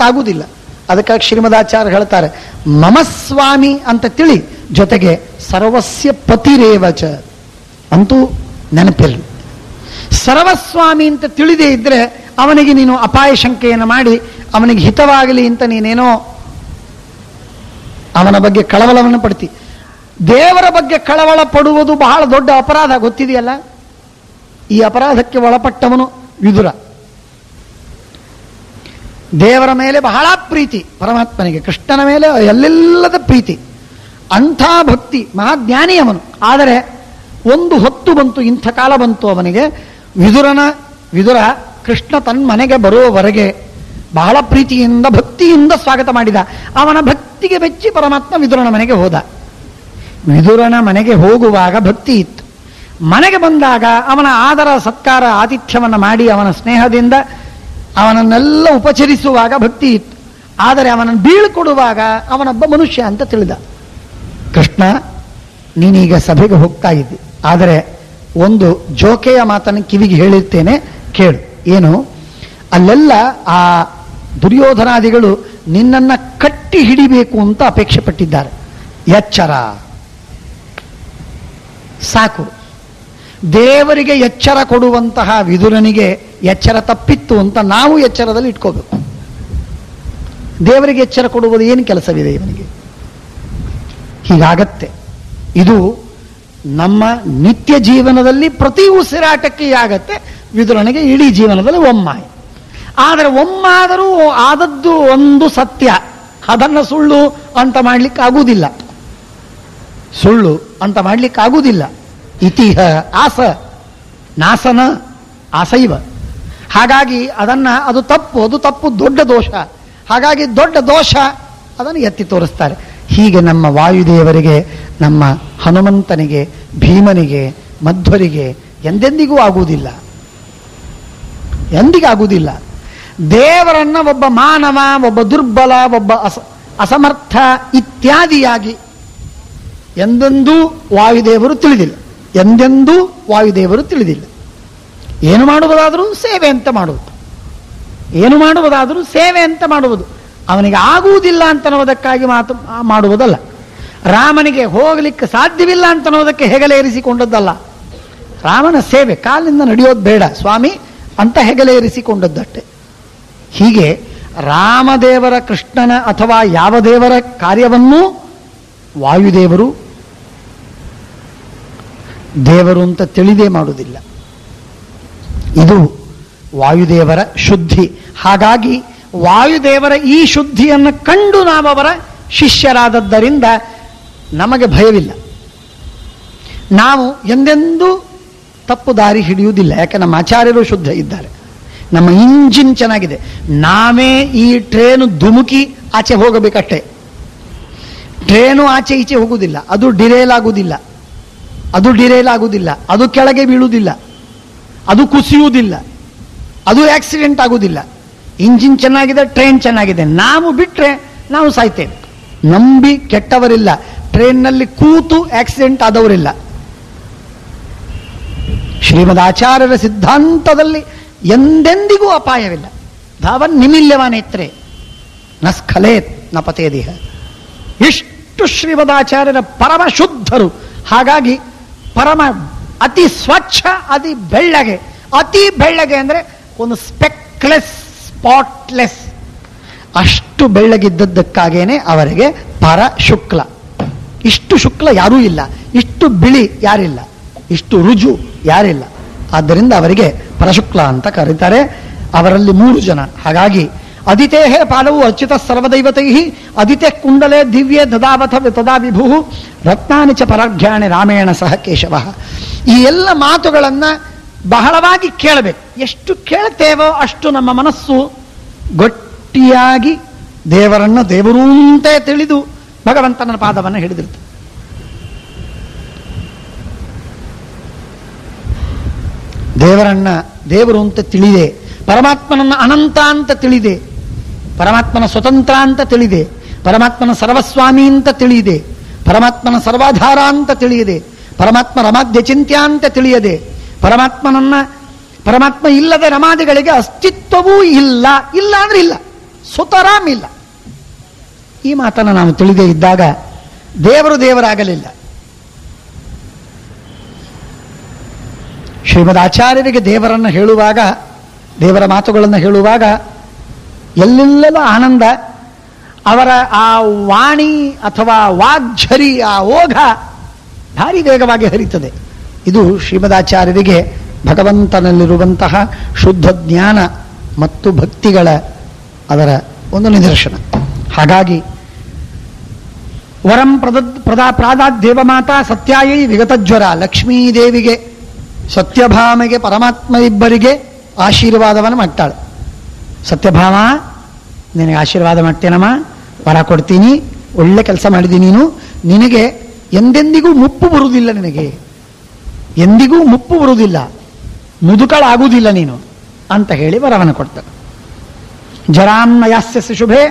ಗೊತ್ತಾಗುವುದಿಲ್ಲ. ಅದಕ್ಕಾಗಿ ಶ್ರೀಮದಾಚಾರ್ಯ ಹೇಳ್ತಾರೆ, ಮಮ ಸ್ವಾಮಿ ಅಂತ ತಿಳಿ, ಜೊತೆಗೆ ಸರ್ವಸ್ಯ ಪತಿರೇವಚ ಅಂತೂ ನೆನಪಿರಲಿ. ಸರ್ವಸ್ವಾಮಿ ಅಂತ ತಿಳಿದೇ ಇದ್ರೆ ಅವನಿಗೆ ನೀನು ಅಪಾಯ ಶಂಕೆಯನ್ನು ಮಾಡಿ ಅವನಿಗೆ ಹಿತವಾಗಲಿ ಅಂತ ನೀನೇನೋ ಅವನ ಬಗ್ಗೆ ಕಳವಳವನ್ನು ಪಡ್ತಿ. ದೇವರ ಬಗ್ಗೆ ಕಳವಳ ಪಡುವುದು ಬಹಳ ದೊಡ್ಡ ಅಪರಾಧ, ಗೊತ್ತಿದೆಯಲ್ಲ. ಈ ಅಪರಾಧಕ್ಕೆ ಒಳಪಟ್ಟವನು ವಿದುರ. ದೇವರ ಮೇಲೆ ಬಹಳ ಪ್ರೀತಿ, ಪರಮಾತ್ಮನಿಗೆ ಕೃಷ್ಣನ ಮೇಲೆ ಎಲ್ಲೆಲ್ಲದ ಪ್ರೀತಿ, ಅಂಥ ಭಕ್ತಿ, ಮಹಾಜ್ಞಾನಿ ಅವನು. ಆದರೆ ಒಂದು ಹೊತ್ತು ಬಂತು, ಇಂಥ ಕಾಲ ಬಂತು ಅವನಿಗೆ. ವಿದುರ ಕೃಷ್ಣ ತನ್ನ ಮನೆಗೆ ಬರುವವರೆಗೆ ಬಹಳ ಪ್ರೀತಿಯಿಂದ ಭಕ್ತಿಯಿಂದ ಸ್ವಾಗತ ಮಾಡಿದ. ಅವನ ಭಕ್ತಿಗೆ ಮೆಚ್ಚಿ ಪರಮಾತ್ಮ ವಿದುರನ ಮನೆಗೆ ಹೋದ. ವಿದುರನ ಮನೆಗೆ ಹೋಗುವಾಗ ಭಕ್ತಿ ಇತ್ತು. ಮನೆಗೆ ಬಂದಾಗ ಅವನ ಆದರ ಸತ್ಕಾರ ಆತಿಥ್ಯವನ್ನು ಮಾಡಿ ಅವನ ಸ್ನೇಹದಿಂದ ಅವನನ್ನೆಲ್ಲ ಉಪಚರಿಸುವಾಗ ಭಕ್ತಿ ಇತ್ತು. ಆದರೆ ಅವನನ್ನು ಬೀಳ್ಕೊಡುವಾಗ ಅವನೊಬ್ಬ ಮನುಷ್ಯ ಅಂತ ತಿಳಿದ. ಕೃಷ್ಣ, ನೀನೀಗ ಸಭೆಗೆ ಹೋಗ್ತಾ ಇದ್ದಿ, ಆದರೆ ಒಂದು ಜೋಕೆಯ ಮಾತನ್ನು ಕಿವಿಗೆ ಹೇಳಿರ್ತೇನೆ, ಕೇಳು. ಏನು? ಅಲ್ಲೆಲ್ಲ ಆ ದುರ್ಯೋಧನಾದಿಗಳು ನಿನ್ನನ್ನು ಕಟ್ಟಿ ಹಿಡಿಬೇಕು ಅಂತ ಅಪೇಕ್ಷೆ ಪಟ್ಟಿದ್ದಾರೆ. ಎಚ್ಚರ ಸಾಕು. ದೇವರಿಗೆ ಎಚ್ಚರ ಕೊಡುವಂತಹ ವಿದುರನಿಗೆ ಎಚ್ಚರ ತಪ್ಪಿತ್ತು ಅಂತ ನಾವು ಎಚ್ಚರದಲ್ಲಿ ಇಟ್ಕೋಬೇಕು. ದೇವರಿಗೆ ಎಚ್ಚರ ಕೊಡುವುದು ಏನು ಕೆಲಸವಿದೆ ಇವನಿಗೆ? ಹೀಗಾಗತ್ತೆ. ಇದು ನಮ್ಮ ನಿತ್ಯ ಜೀವನದಲ್ಲಿ ಪ್ರತಿ ಉಸಿರಾಟಕ್ಕೆ ಆಗತ್ತೆ. ವಿದುರನಿಗೆ ಇಡೀ ಜೀವನದಲ್ಲಿ ಒಮ್ಮಾಯಿ. ಆದರೆ ಒಮ್ಮಾದರೂ ಆದದ್ದು ಒಂದು ಸತ್ಯ, ಅದನ್ನು ಸುಳ್ಳು ಅಂತ ಮಾಡ್ಲಿಕ್ಕೆ ಆಗುವುದಿಲ್ಲ. ಸುಳ್ಳು ಅಂತ ಮಾಡ್ಲಿಕ್ಕೆ ಆಗುವುದಿಲ್ಲ. ಇತಿಹ ಆಸ ನಾಸನ ಆಸೈವ. ಹಾಗಾಗಿ ಅದು ತಪ್ಪು ದೊಡ್ಡ ದೋಷ. ಹಾಗಾಗಿ ದೊಡ್ಡ ದೋಷ ಅದನ್ನು ಎತ್ತಿ ತೋರಿಸ್ತಾರೆ. ಹೀಗೆ ನಮ್ಮ ವಾಯುದೇವರಿಗೆ, ನಮ್ಮ ಹನುಮಂತನಿಗೆ, ಭೀಮನಿಗೆ, ಮಧ್ವರಿಗೆ ಎಂದೆಂದಿಗೂ ಆಗುವುದಿಲ್ಲ, ಎಂದಿಗಾಗುವುದಿಲ್ಲ. ದೇವರನ್ನ ಒಬ್ಬ ಮಾನವ, ಒಬ್ಬ ದುರ್ಬಲ, ಒಬ್ಬ ಅಸಮರ್ಥ ಇತ್ಯಾದಿಯಾಗಿ ಎಂದೆಂದೂ ವಾಯುದೇವರು ತಿಳಿದಿಲ್ಲ. ಎಂದೆಂದೂ ವಾಯುದೇವರು ತಿಳಿದಿಲ್ಲ. ಏನು ಮಾಡುವುದಾದರೂ ಸೇವೆ ಅಂತ ಮಾಡುವುದು, ಏನು ಮಾಡುವುದಾದರೂ ಸೇವೆ ಅಂತ ಮಾಡುವುದು. ಅವನಿಗೆ ಆಗುವುದಿಲ್ಲ ಅಂತನ್ನುವುದಕ್ಕಾಗಿ ಮಾತು ಮಾಡುವುದಲ್ಲ. ರಾಮನಿಗೆ ಹೋಗಲಿಕ್ಕೆ ಸಾಧ್ಯವಿಲ್ಲ ಅಂತನ್ನುವುದಕ್ಕೆ ಹೆಗಲೇರಿಸಿಕೊಂಡದ್ದಲ್ಲ. ರಾಮನ ಸೇವೆ, ಕಾಲಿಂದ ನಡೆಯೋದು ಬೇಡ ಸ್ವಾಮಿ ಅಂತ ಹೆಗಲೇರಿಸಿಕೊಂಡದ್ದಷ್ಟೆ. ಹೀಗೆ ರಾಮದೇವರ, ಕೃಷ್ಣನ ಅಥವಾ ಯಾವ ದೇವರ ಕಾರ್ಯವನ್ನೂ ವಾಯುದೇವರು ದೇವರು ಅಂತ ತಿಳಿದೇ ಮಾಡುವುದಿಲ್ಲ. ಇದು ವಾಯುದೇವರ ಶುದ್ಧಿ. ಹಾಗಾಗಿ ವಾಯುದೇವರ ಈ ಶುದ್ಧಿಯನ್ನು ಕಂಡು ನಾವು ಅವರ ಶಿಷ್ಯರಾದದ್ದರಿಂದ ನಮಗೆ ಭಯವಿಲ್ಲ. ನಾವು ಎಂದೆಂದೂ ತಪ್ಪು ದಾರಿ ಹಿಡಿಯುವುದಿಲ್ಲ. ಯಾಕೆ ನಮ್ಮ ಆಚಾರ್ಯರು ಶುದ್ಧ ಇದ್ದಾರೆ, ನಮ್ಮ ಇಂಜಿನ್ ಚೆನ್ನಾಗಿದೆ. ನಾವೇ ಈ ಟ್ರೇನು ಧುಮುಕಿ ಆಚೆ ಹೋಗಬೇಕಷ್ಟೇ. ಟ್ರೇನು ಆಚೆ ಈಚೆ ಹೋಗುವುದಿಲ್ಲ, ಅದು ಡಿರೇಲ್ ಆಗುವುದಿಲ್ಲ, ಅದು ಕೆಳಗೆ ಬೀಳುವುದಿಲ್ಲ, ಅದು ಕುಸಿಯುವುದಿಲ್ಲ, ಅದು ಆಕ್ಸಿಡೆಂಟ್ ಆಗುವುದಿಲ್ಲ. ಇಂಜಿನ್ ಚೆನ್ನಾಗಿದೆ, ಟ್ರೈನ್ ಚೆನ್ನಾಗಿದೆ. ನಾವು ಬಿಟ್ಟರೆ ನಾವು ಸಾಯ್ತೇವೆ. ನಂಬಿ ಕೆಟ್ಟವರಿಲ್ಲ, ಟ್ರೈನ್ನಲ್ಲಿ ಕೂತು ಆಕ್ಸಿಡೆಂಟ್ ಆದವರಿಲ್ಲ. ಶ್ರೀಮದ್ ಆಚಾರ್ಯರ ಸಿದ್ಧಾಂತದಲ್ಲಿ ಎಂದೆಂದಿಗೂ ಅಪಾಯವಿಲ್ಲ. ಧಾವನ್ ನಿಮಿಲ್ಯವಾನೇತ್ರೆ ನ ಸ್ಖಲೇತ್ ನ ಪತೇ ದೇಹ. ಇಷ್ಟು ಶ್ರೀಮದಾಚಾರ್ಯರ ಪರಮ ಶುದ್ಧರು. ಹಾಗಾಗಿ ಪರಮ ಅತಿ ಸ್ವಚ್ಛ, ಅತಿ ಬೆಳ್ಳಗೆ. ಅತಿ ಬೆಳ್ಳಗೆ ಅಂದರೆ ಒಂದು ಸ್ಪೆಕ್ಲೆಸ್, ಸ್ಪಾಟ್ಲೆಸ್, ಅಷ್ಟು ಬೆಳ್ಳಗಿದ್ದದ್ದಕ್ಕಾಗೇನೆ ಅವರಿಗೆ ಪರ ಶುಕ್ಲ. ಇಷ್ಟು ಶುಕ್ಲ ಯಾರೂ ಇಲ್ಲ, ಇಷ್ಟು ಬಿಳಿ ಯಾರಿಲ್ಲ, ಇಷ್ಟು ರುಜು ಯಾರಿಲ್ಲ. ಆದ್ದರಿಂದ ಅವರಿಗೆ ಪರಶುಕ್ಲ ಅಂತ ಕರೀತಾರೆ. ಅವರಲ್ಲಿ 3 ಜನ. ಹಾಗಾಗಿ ಅದಿತೇಹೇ ಪಾಲವು ಅಚ್ಯುತ ಸರ್ವದೈವತೈ ಅದಿತೆ ಕುಂಡಲೆ ದಿವ್ಯೇ ದದಾವಥ ತದಾ ವಿಭು ರತ್ನಾನಿ ಚ ಪರಾಢ್ಯಾಣಿ ರಾಮೇಣ ಸಹ ಕೇಶವ. ಈ ಎಲ್ಲ ಮಾತುಗಳನ್ನು ಬಹಳವಾಗಿ ಕೇಳಬೇಕು. ಎಷ್ಟು ಕೇಳ್ತೇವೋ ಅಷ್ಟು ನಮ್ಮ ಮನಸ್ಸು ಗಟ್ಟಿಯಾಗಿ ದೇವರನ್ನು ದೇವರು ಅಂತೇ ತಿಳಿದು ಭಗವಂತನ ಪಾದವನ್ನು ಹಿಡಿದಿರ್ತದೆ. ದೇವರನ್ನ ದೇವರು ಅಂತ ತಿಳಿದೆ, ಪರಮಾತ್ಮನನ್ನ ಅನಂತ ಅಂತ ತಿಳಿದೆ, ಪರಮಾತ್ಮನ ಸ್ವತಂತ್ರ ಅಂತ ತಿಳಿದೆ, ಪರಮಾತ್ಮನ ಸರ್ವಸ್ವಾಮಿ ಅಂತ ತಿಳಿದೆ, ಪರಮಾತ್ಮನ ಸರ್ವಾಧಾರ ಅಂತ ತಿಳಿಯದೆ, ಪರಮಾತ್ಮ ರಮಾದ್ಯ ಚಿಂತ್ಯ ಅಂತ ತಿಳಿಯದೆ, ಪರಮಾತ್ಮ ಇಲ್ಲದೆ ರಮಾದಿಗಳಿಗೆ ಅಸ್ತಿತ್ವವೂ ಇಲ್ಲ. ಇಲ್ಲ ಅಂದ್ರೆ ಇಲ್ಲ, ಸುತರಾಮ್ ಇಲ್ಲ. ಈ ಮಾತನ್ನು ನಾವು ತಿಳಿದೇ ಇದ್ದಾಗ ದೇವರು ದೇವರಾಗಲಿಲ್ಲ. ಶ್ರೀಮದ್ ಆಚಾರ್ಯರಿಗೆ ದೇವರನ್ನು ಹೇಳುವಾಗ, ದೇವರ ಮಾತುಗಳನ್ನು ಹೇಳುವಾಗ ಎಲ್ಲೆಲ್ಲೂ ಆನಂದ. ಅವರ ಆ ವಾಣಿ ಅಥವಾ ವಾಗ್ಝರಿ, ಆ ಓಘ ಭಾರಿ ವೇಗವಾಗಿ ಹರಿತದೆ. ಇದು ಶ್ರೀಮದಾಚಾರ್ಯರಿಗೆ ಭಗವಂತನಲ್ಲಿರುವಂತಹ ಶುದ್ಧ ಜ್ಞಾನ ಮತ್ತು ಭಕ್ತಿಗಳ ಅದರ ಒಂದು ನಿದರ್ಶನ. ಹಾಗಾಗಿ ವರಂ ಪ್ರಾದಾದ್ದೇವಮಾತಾ ಸತ್ಯಾಯೈ ವಿಗತಜ್ವರ, ಲಕ್ಷ್ಮೀದೇವಿಗೆ ಸತ್ಯಭಾಮೆಗೆ ಪರಮಾತ್ಮ ಇಬ್ಬರಿಗೆ ಆಶೀರ್ವಾದವನ್ನು ಮಾಡ್ತಾಳೆ. ಸತ್ಯಭಾಮ, ನಿನಗೆ ಆಶೀರ್ವಾದ ಮಾಡ್ತೇನಮ್ಮ, ವರ ಕೊಡ್ತೀನಿ, ಒಳ್ಳೆ ಕೆಲಸ ಮಾಡಿದ್ದೀನಿ, ನಿನಗೆ ಎಂದೆಂದಿಗೂ ಮುಪ್ಪು ಬರುವುದಿಲ್ಲ, ನಿನಗೆ ಎಂದಿಗೂ ಮುಪ್ಪು ಬರುವುದಿಲ್ಲ, ಮುದುಕಳಾಗುವುದಿಲ್ಲ ನೀನು ಅಂತ ಹೇಳಿ ವರವನ್ನು ಕೊಡ್ತಾಳೆ. ಜರಾನ್ನಯಾಸ್ಯ ಶುಭೆ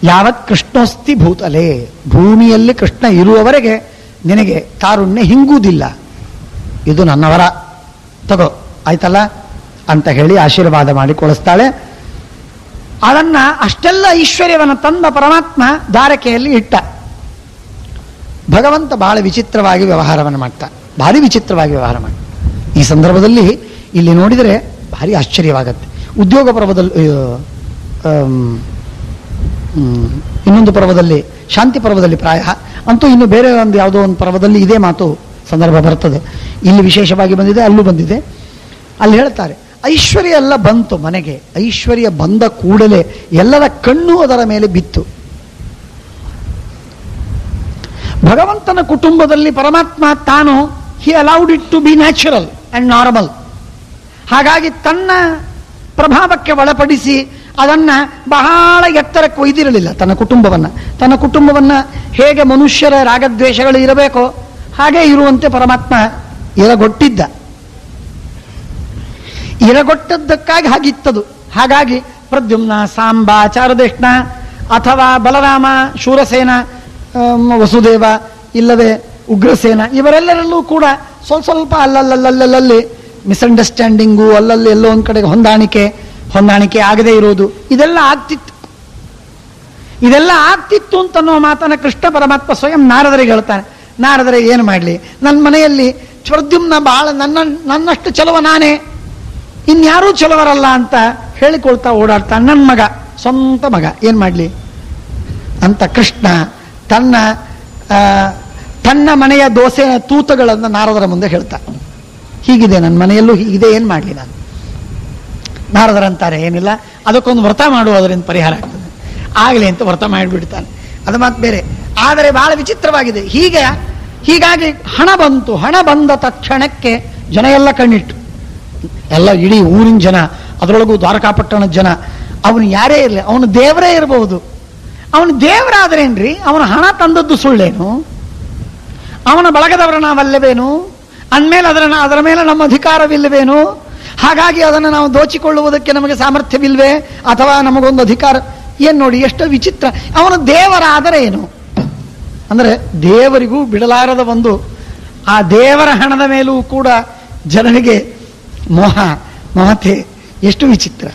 ಯಾವತ್ ಕೃಷ್ಣೋಸ್ತಿ ಭೂತಲೆ, ಭೂಮಿಯಲ್ಲಿ ಕೃಷ್ಣ ಇರುವವರೆಗೆ ನಿನಗೆ ತಾರುಣ್ಯ ಹಿಂಗುವುದಿಲ್ಲ, ಇದು ನನ್ನ ವರ, ತಗೋ ಆಯ್ತಲ್ಲ ಅಂತ ಹೇಳಿ ಆಶೀರ್ವಾದ ಮಾಡಿ ಕೊಡಿಸ್ತಾಳೆ. ಅದನ್ನ ಅಷ್ಟೆಲ್ಲ ಐಶ್ವರ್ಯವನ್ನು ತಂದ ಪರಮಾತ್ಮ ದ್ವಾರಕೆಯಲ್ಲಿ ಇಟ್ಟ. ಭಗವಂತ ಬಹಳ ವಿಚಿತ್ರವಾಗಿ ವ್ಯವಹಾರವನ್ನು ಮಾಡ್ತಾ, ಭಾರಿ ವಿಚಿತ್ರವಾಗಿ ವ್ಯವಹಾರ ಮಾಡಿ. ಈ ಸಂದರ್ಭದಲ್ಲಿ ಇಲ್ಲಿ ನೋಡಿದರೆ ಭಾರಿ ಆಶ್ಚರ್ಯವಾಗತ್ತೆ. ಉದ್ಯೋಗ ಪರ್ವದಲ್ಲಿ, ಇನ್ನೊಂದು ಪರ್ವದಲ್ಲಿ, ಶಾಂತಿ ಪರ್ವದಲ್ಲಿ ಪ್ರಾಯ ಅಂತೂ, ಇನ್ನು ಬೇರೆ ಒಂದು ಯಾವುದೋ ಒಂದು ಪರ್ವದಲ್ಲಿ ಇದೇ ಮಾತು ಸಂದರ್ಭ ಬರ್ತದೆ. ಇಲ್ಲಿ ವಿಶೇಷವಾಗಿ ಬಂದಿದೆ, ಅಲ್ಲೂ ಬಂದಿದೆ. ಅಲ್ಲಿ ಹೇಳ್ತಾರೆ, ಐಶ್ವರ್ಯ ಎಲ್ಲ ಬಂತು ಮನೆಗೆ. ಐಶ್ವರ್ಯ ಬಂದ ಕೂಡಲೇ ಎಲ್ಲರ ಕಣ್ಣು ಅದರ ಮೇಲೆ ಬಿತ್ತು. ಭಗವಂತನ ಕುಟುಂಬದಲ್ಲಿ ಪರಮಾತ್ಮ ತಾನು he allowed it to be natural and normal. ಹಾಗಾಗಿ ತನ್ನ ಪ್ರಭಾವಕ್ಕೆ ಒಳಪಡಿಸಿ ಅದನ್ನ ಬಹಳ ಎತ್ತರಕ್ಕೆ ಒಯ್ದಿರಲಿಲ್ಲ ತನ್ನ ಕುಟುಂಬವನ್ನ ಹೇಗೆ ಮನುಷ್ಯರ ರಾಗದ್ವೇಷಗಳು ಇರಬೇಕೋ ಹಾಗೆ ಇರುವಂತೆ ಪರಮಾತ್ಮ ಇರಗೊಟ್ಟಿದ್ದ. ಇರಗೊಟ್ಟದ್ದಕ್ಕಾಗಿ ಹಾಗಿತ್ತದು. ಹಾಗಾಗಿ ಪ್ರದ್ಯುಮ್ನ, ಸಾಂಬ, ಚಾರುದೇಷ್ಣ ಅಥವಾ ಬಲರಾಮ, ಶೂರಸೇನ, ವಸುದೇವ, ಇಲ್ಲವೇ ಉಗ್ರಸೇನ, ಇವರೆಲ್ಲರಲ್ಲೂ ಕೂಡ ಸ್ವಲ್ಪ ಅಲ್ಲಲ್ಲಿ ಮಿಸ್ಅಂಡರ್ಸ್ಟ್ಯಾಂಡಿಂಗು, ಅಲ್ಲಲ್ಲಿ ಎಲ್ಲೋ ಒಂದು ಕಡೆಗೆ ಹೊಂದಾಣಿಕೆ ಆಗದೇ ಇರೋದು, ಇದೆಲ್ಲ ಆಗ್ತಿತ್ತು ಅಂತನ್ನೋ ಮಾತನ್ನ ಕೃಷ್ಣ ಪರಮಾತ್ಮ ಸ್ವಯಂ ನಾರದರಿಗೆ ಹೇಳ್ತಾನೆ. ನಾರದರೆ ಏನು ಮಾಡಲಿ, ನನ್ನ ಮನೆಯಲ್ಲಿ ಪ್ರದ್ಯುಮ್ನ ಬಹಳ ನನ್ನಷ್ಟು ಚಲುವ ನಾನೇ, ಇನ್ಯಾರೂ ಚಲುವರಲ್ಲ ಅಂತ ಹೇಳಿಕೊಳ್ತಾ ಓಡಾಡ್ತಾನೆ. ನನ್ನ ಮಗ, ಸ್ವಂತ ಮಗ, ಏನ್ ಮಾಡಲಿ ಅಂತ ಕೃಷ್ಣ ತನ್ನ ಮನೆಯ ದೋಸೆ ತೂತಗಳನ್ನು ನಾರದರ ಮುಂದೆ ಹೇಳ್ತಾ, ಹೀಗಿದೆ ನನ್ನ ಮನೆಯಲ್ಲೂ ಹೀಗಿದೆ, ಏನ್ ಮಾಡಲಿ ನಾನು. ನಾರದರಂತಾರೆ, ಏನಿಲ್ಲ, ಅದಕ್ಕೊಂದು ವ್ರತ ಮಾಡುವುದರಿಂದ ಪರಿಹಾರ ಆಗ್ತದೆ, ಆಗಲಿ ಅಂತ ವ್ರತ ಮಾಡಿಬಿಡ್ತಾನೆ. ಅದು ಮಾತು ಬೇರೆ. ಆದರೆ ಬಹಳ ವಿಚಿತ್ರವಾಗಿದೆ. ಹೀಗಾಗಿ ಹಣ ಬಂದ ತಕ್ಷಣಕ್ಕೆ ಜನ ಎಲ್ಲ ಕಣ್ಣಿಟ್ಟು, ಎಲ್ಲ ಇಡೀ ಊರಿನ ಜನ, ಅದರೊಳಗೂ ದ್ವಾರಕಾಪಟ್ಟಣದ ಜನ, ಅವನು ಯಾರೇ ಇರಲಿ, ಅವನು ದೇವರೇ ಇರಬಹುದು. ಅವನು ದೇವರಾದ್ರೇನ್ರಿ, ಅವನ ಹಣ ತಂದದ್ದು ಸುಳ್ಳೇನು, ಅವನ ಬಳಗದವರ ನಾವಲ್ಲವೇನು, ಅಂದಮೇಲೆ ಅದರ ಮೇಲೆ ನಮ್ಮ ಅಧಿಕಾರವಿಲ್ಲವೇನು, ಹಾಗಾಗಿ ಅದನ್ನು ನಾವು ದೋಚಿಕೊಳ್ಳುವುದಕ್ಕೆ ನಮಗೆ ಸಾಮರ್ಥ್ಯವಿಲ್ವೇ, ಅಥವಾ ನಮಗೊಂದು ಅಧಿಕಾರ ಏನ್ ನೋಡಿ ಎಷ್ಟು ವಿಚಿತ್ರ. ಅವನು ದೇವರಾದರೆ ಏನು ಅಂದ್ರೆ ದೇವರಿಗೂ ಬಿಡಲಾರದ ಒಂದು, ಆ ದೇವರ ಹಣದ ಮೇಲೂ ಕೂಡ ಜನರಿಗೆ ಮಮತೆ, ಎಷ್ಟು ವಿಚಿತ್ರ.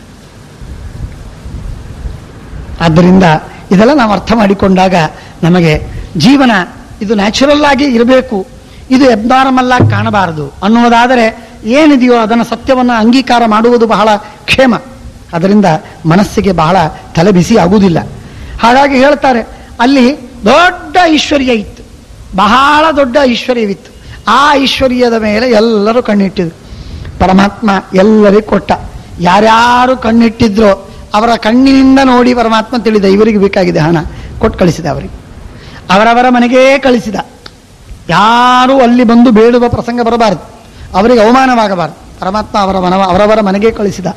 ಆದ್ದರಿಂದ ಇದೆಲ್ಲ ನಾವು ಅರ್ಥ ಮಾಡಿಕೊಂಡಾಗ ನಮಗೆ ಜೀವನ ಇದು ನ್ಯಾಚುರಲ್ ಆಗಿ ಇರಬೇಕು, ಇದು ಎಬ್ನಾರ್ಮಲ್ ಆಗಿ ಕಾಣಬಾರದು ಅನ್ನುವುದಾದರೆ ಏನಿದೆಯೋ ಅದನ್ನು ಸತ್ಯವನ್ನು ಅಂಗೀಕಾರ ಮಾಡುವುದು ಬಹಳ ಕ್ಷೇಮ. ಅದರಿಂದ ಮನಸ್ಸಿಗೆ ಬಹಳ ತಲೆ ಬಿಸಿ ಆಗುವುದಿಲ್ಲ. ಹಾಗಾಗಿ ಹೇಳ್ತಾರೆ, ಅಲ್ಲಿ ದೊಡ್ಡ ಐಶ್ವರ್ಯ ಇತ್ತು, ಬಹಳ ದೊಡ್ಡ ಐಶ್ವರ್ಯವಿತ್ತು. ಆ ಐಶ್ವರ್ಯದ ಮೇಲೆ ಎಲ್ಲರೂ ಕಣ್ಣಿಟ್ಟಿದ್ರು. ಪರಮಾತ್ಮ ಎಲ್ಲರಿಗೂ ಕೊಟ್ಟ. ಯಾರ್ಯಾರು ಕಣ್ಣಿಟ್ಟಿದ್ರೋ ಅವರ ಕಣ್ಣಿನಿಂದ ನೋಡಿ ಪರಮಾತ್ಮ ತಿಳಿದ, ಇವರಿಗೆ ಬೇಕಾಗಿದೆ ಹಣ, ಕೊಟ್ಟು ಕಳಿಸಿದ. ಅವರವರ ಮನೆಗೇ ಕಳಿಸಿದ. ಯಾರೂ ಅಲ್ಲಿ ಬಂದು ಬೇಡುವ ಪ್ರಸಂಗ ಬರಬಾರದು, ಅವರಿಗೆ ಅವಮಾನವಾಗಬಾರದು. ಪರಮಾತ್ಮ ಅವರವರ ಮನೆಗೆ ಕಳಿಸಿದ.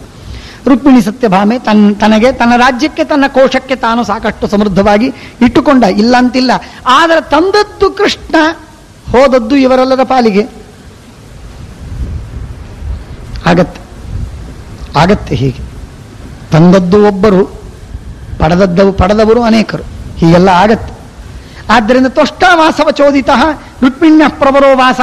ರುಕ್ಮಿಣಿ ಸತ್ಯಭಾಮೆ ತನಗೆ, ತನ್ನ ರಾಜ್ಯಕ್ಕೆ, ತನ್ನ ಕೋಶಕ್ಕೆ ತಾನು ಸಾಕಷ್ಟು ಸಮೃದ್ಧವಾಗಿ ಇಟ್ಟುಕೊಂಡ, ಇಲ್ಲ ಅಂತಿಲ್ಲ. ಆದರೆ ತಂದದ್ದು ಕೃಷ್ಣ, ಹೋದದ್ದು ಇವರೆಲ್ಲರ ಪಾಲಿಗೆ. ಆಗತ್ತೆ ಹೀಗೆ. ತಂದದ್ದು ಒಬ್ಬರು, ಪಡೆದವರು ಅನೇಕರು, ಹೀಗೆಲ್ಲ ಆಗತ್ತೆ. ಆದ್ದರಿಂದ ತೊಷ್ಟಾವಾಸವ ಚೋದಿತ ರುಕ್ಮಿಣ್ಯ ಪ್ರವರೋ ವಾಸ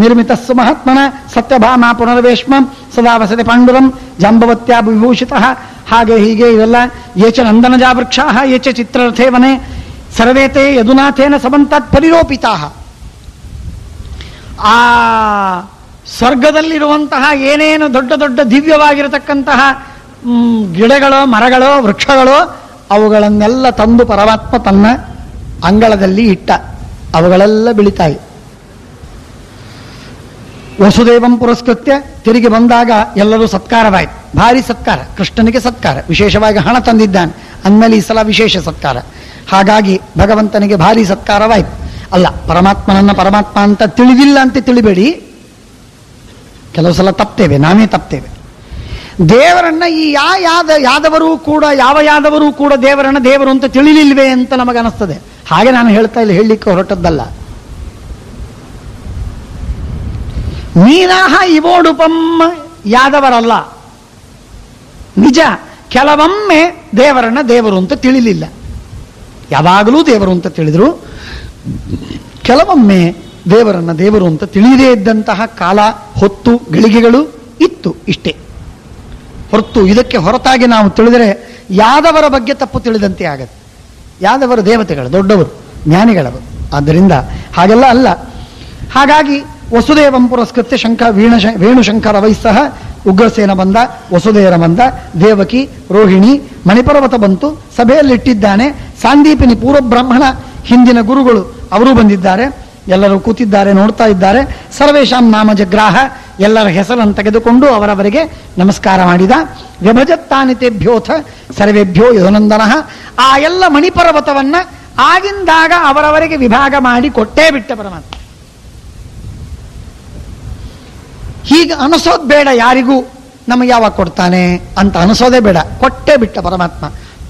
ನಿರ್ಮಿತಸ್ಸು ಮಹಾತ್ಮನ ಸತ್ಯಭಾಮ ಪುನರ್ವೇಶ್ಮಂ ಸದಾ ವಸತಿ ಪಾಂಡುರಂ ಜಾಂಬವತ್ಯಾ ವಿಭೂಷಿತ. ಹಾಗೆ ಹೀಗೆ ಇವೆಲ್ಲ ಏಚ ನಂದನಜಾ ವೃಕ್ಷಾ ಏಚ ಚಿತ್ರರಥೇ ವನೆ ಸರ್ವೇತೆ ಯದುನಾಥೇನ ಸಮಂತಾತ್ ಪರಿರೋಪಿತಾ. ಆ ಸ್ವರ್ಗದಲ್ಲಿರುವಂತಹ ಏನೇನು ದೊಡ್ಡ ದೊಡ್ಡ ದಿವ್ಯವಾಗಿರತಕ್ಕಂತಹ ಗಿಡಗಳೋ ಮರಗಳೋ ವೃಕ್ಷಗಳೋ ಅವುಗಳನ್ನೆಲ್ಲ ತಂದು ಪರಮಾತ್ಮ ತನ್ನ ಅಂಗಳದಲ್ಲಿ ಇಟ್ಟ. ಅವುಗಳೆಲ್ಲ ಬೆಳಿತಾಯಿ. ವಸುದೇವಂ ಪುರಸ್ಕೃತ್ಯ ತಿರುಗಿ ಬಂದಾಗ ಎಲ್ಲರೂ ಸತ್ಕಾರವಾಯಿತು. ಭಾರಿ ಸತ್ಕಾರ, ಕೃಷ್ಣನಿಗೆ ಸತ್ಕಾರ, ವಿಶೇಷವಾಗಿ ಹಣ ತಂದಿದ್ದಾನೆ ಅಂದಮೇಲೆ ಈ ಸಲ ವಿಶೇಷ ಸತ್ಕಾರ. ಹಾಗಾಗಿ ಭಗವಂತನಿಗೆ ಭಾರಿ ಸತ್ಕಾರವಾಯಿತು. ಅಲ್ಲ, ಪರಮಾತ್ಮನನ್ನ ಪರಮಾತ್ಮ ಅಂತ ತಿಳಿದಿಲ್ಲ ಅಂತ ತಿಳಿಬೇಡಿ. ಕೆಲವು ಸಲ ತಪ್ತೇವೆ, ನಾವೇ ತಪ್ತೇವೆ. ದೇವರನ್ನ ಈ ಯಾದವರು ಕೂಡ ದೇವರನ್ನ ದೇವರು ಅಂತ ತಿಳಿಲಿಲ್ವೇ ಅಂತ ನಮಗನಿಸ್ತದೆ. ಹಾಗೆ ನಾನು ಹೇಳ್ತಾ ಇಲ್ಲ, ಹೇಳಲಿಕ್ಕೆ ಹೊರಟದ್ದಲ್ಲ. ಮೀನಾಹ ಇವೋಡುಪಂ ಯಾದವರಲ್ಲ. ನಿಜ, ಕೆಲವೊಮ್ಮೆ ದೇವರನ್ನ ದೇವರು ಅಂತ ತಿಳಿಲಿಲ್ಲ. ಯಾವಾಗಲೂ ದೇವರು ಅಂತ ತಿಳಿದ್ರು, ಕೆಲವೊಮ್ಮೆ ದೇವರನ್ನ ದೇವರು ಅಂತ ತಿಳಿಯದೇ ಇದ್ದಂತಹ ಕಾಲ, ಹೊತ್ತು, ಗಳಿಗೆಗಳು ಇತ್ತು. ಇಷ್ಟೇ ಹೊರತು ಇದಕ್ಕೆ ಹೊರತಾಗಿ ನಾವು ತಿಳಿದರೆ ಯಾದವರ ಬಗ್ಗೆ ತಪ್ಪು ತಿಳಿದಂತೆ ಆಗತ್ತೆ. ಯಾದವರು ದೇವತೆಗಳು, ದೊಡ್ಡವರು, ಜ್ಞಾನಿಗಳವರು. ಆದ್ದರಿಂದ ಹಾಗೆಲ್ಲ ಅಲ್ಲ. ಹಾಗಾಗಿ ವಸುದೇವಂ ಪುರಸ್ಕೃತ್ಯ ವೇಣುಶಂಕರ ವೈಸಹ ಉಗ್ರಸೇನ ಬಂದ, ವಸುದೇವರ ಬಂದ, ದೇವಕಿ, ರೋಹಿಣಿ, ಮಣಿಪರ್ವತ ಬಂತು, ಸಭೆಯಲ್ಲಿಟ್ಟಿದ್ದಾನೆ. ಸಾಂದೀಪಿನಿ ಪೂರ್ವಬ್ರಾಹ್ಮಣ ಹಿಂದಿನ ಗುರುಗಳು ಅವರು ಬಂದಿದ್ದಾರೆ. ಎಲ್ಲರೂ ಕೂತಿದ್ದಾರೆ, ನೋಡ್ತಾ ಇದ್ದಾರೆ. ಸರ್ವೇಶಾಂ ನಾಮ ಜಗ್ರಾಹ, ಎಲ್ಲರ ಹೆಸರನ್ನು ತೆಗೆದುಕೊಂಡು ಅವರವರಿಗೆ ನಮಸ್ಕಾರ ಮಾಡಿದ. ವ್ಯಭಜತ್ತಾನಿತೇಭ್ಯೋಥ ಸರ್ವೇಭ್ಯೋ ಯದುನಂದನಃ. ಆ ಎಲ್ಲ ಮಣಿಪರ್ವತವನ್ನ ಆಗಿಂದಾಗ ಅವರವರಿಗೆ ವಿಭಾಗ ಮಾಡಿ ಕೊಟ್ಟೇ ಬಿಟ್ಟ ಪರಮಾತ್ಮ. ಹೀಗೆ ಅನಿಸೋದು ಬೇಡ, ಯಾರಿಗೂ ನಮಗೆ ಯಾವಾಗ ಕೊಡ್ತಾನೆ ಅಂತ ಅನಿಸೋದೇ ಬೇಡ. ಕೊಟ್ಟೇ ಬಿಟ್ಟ ಪರಮಾತ್ಮ.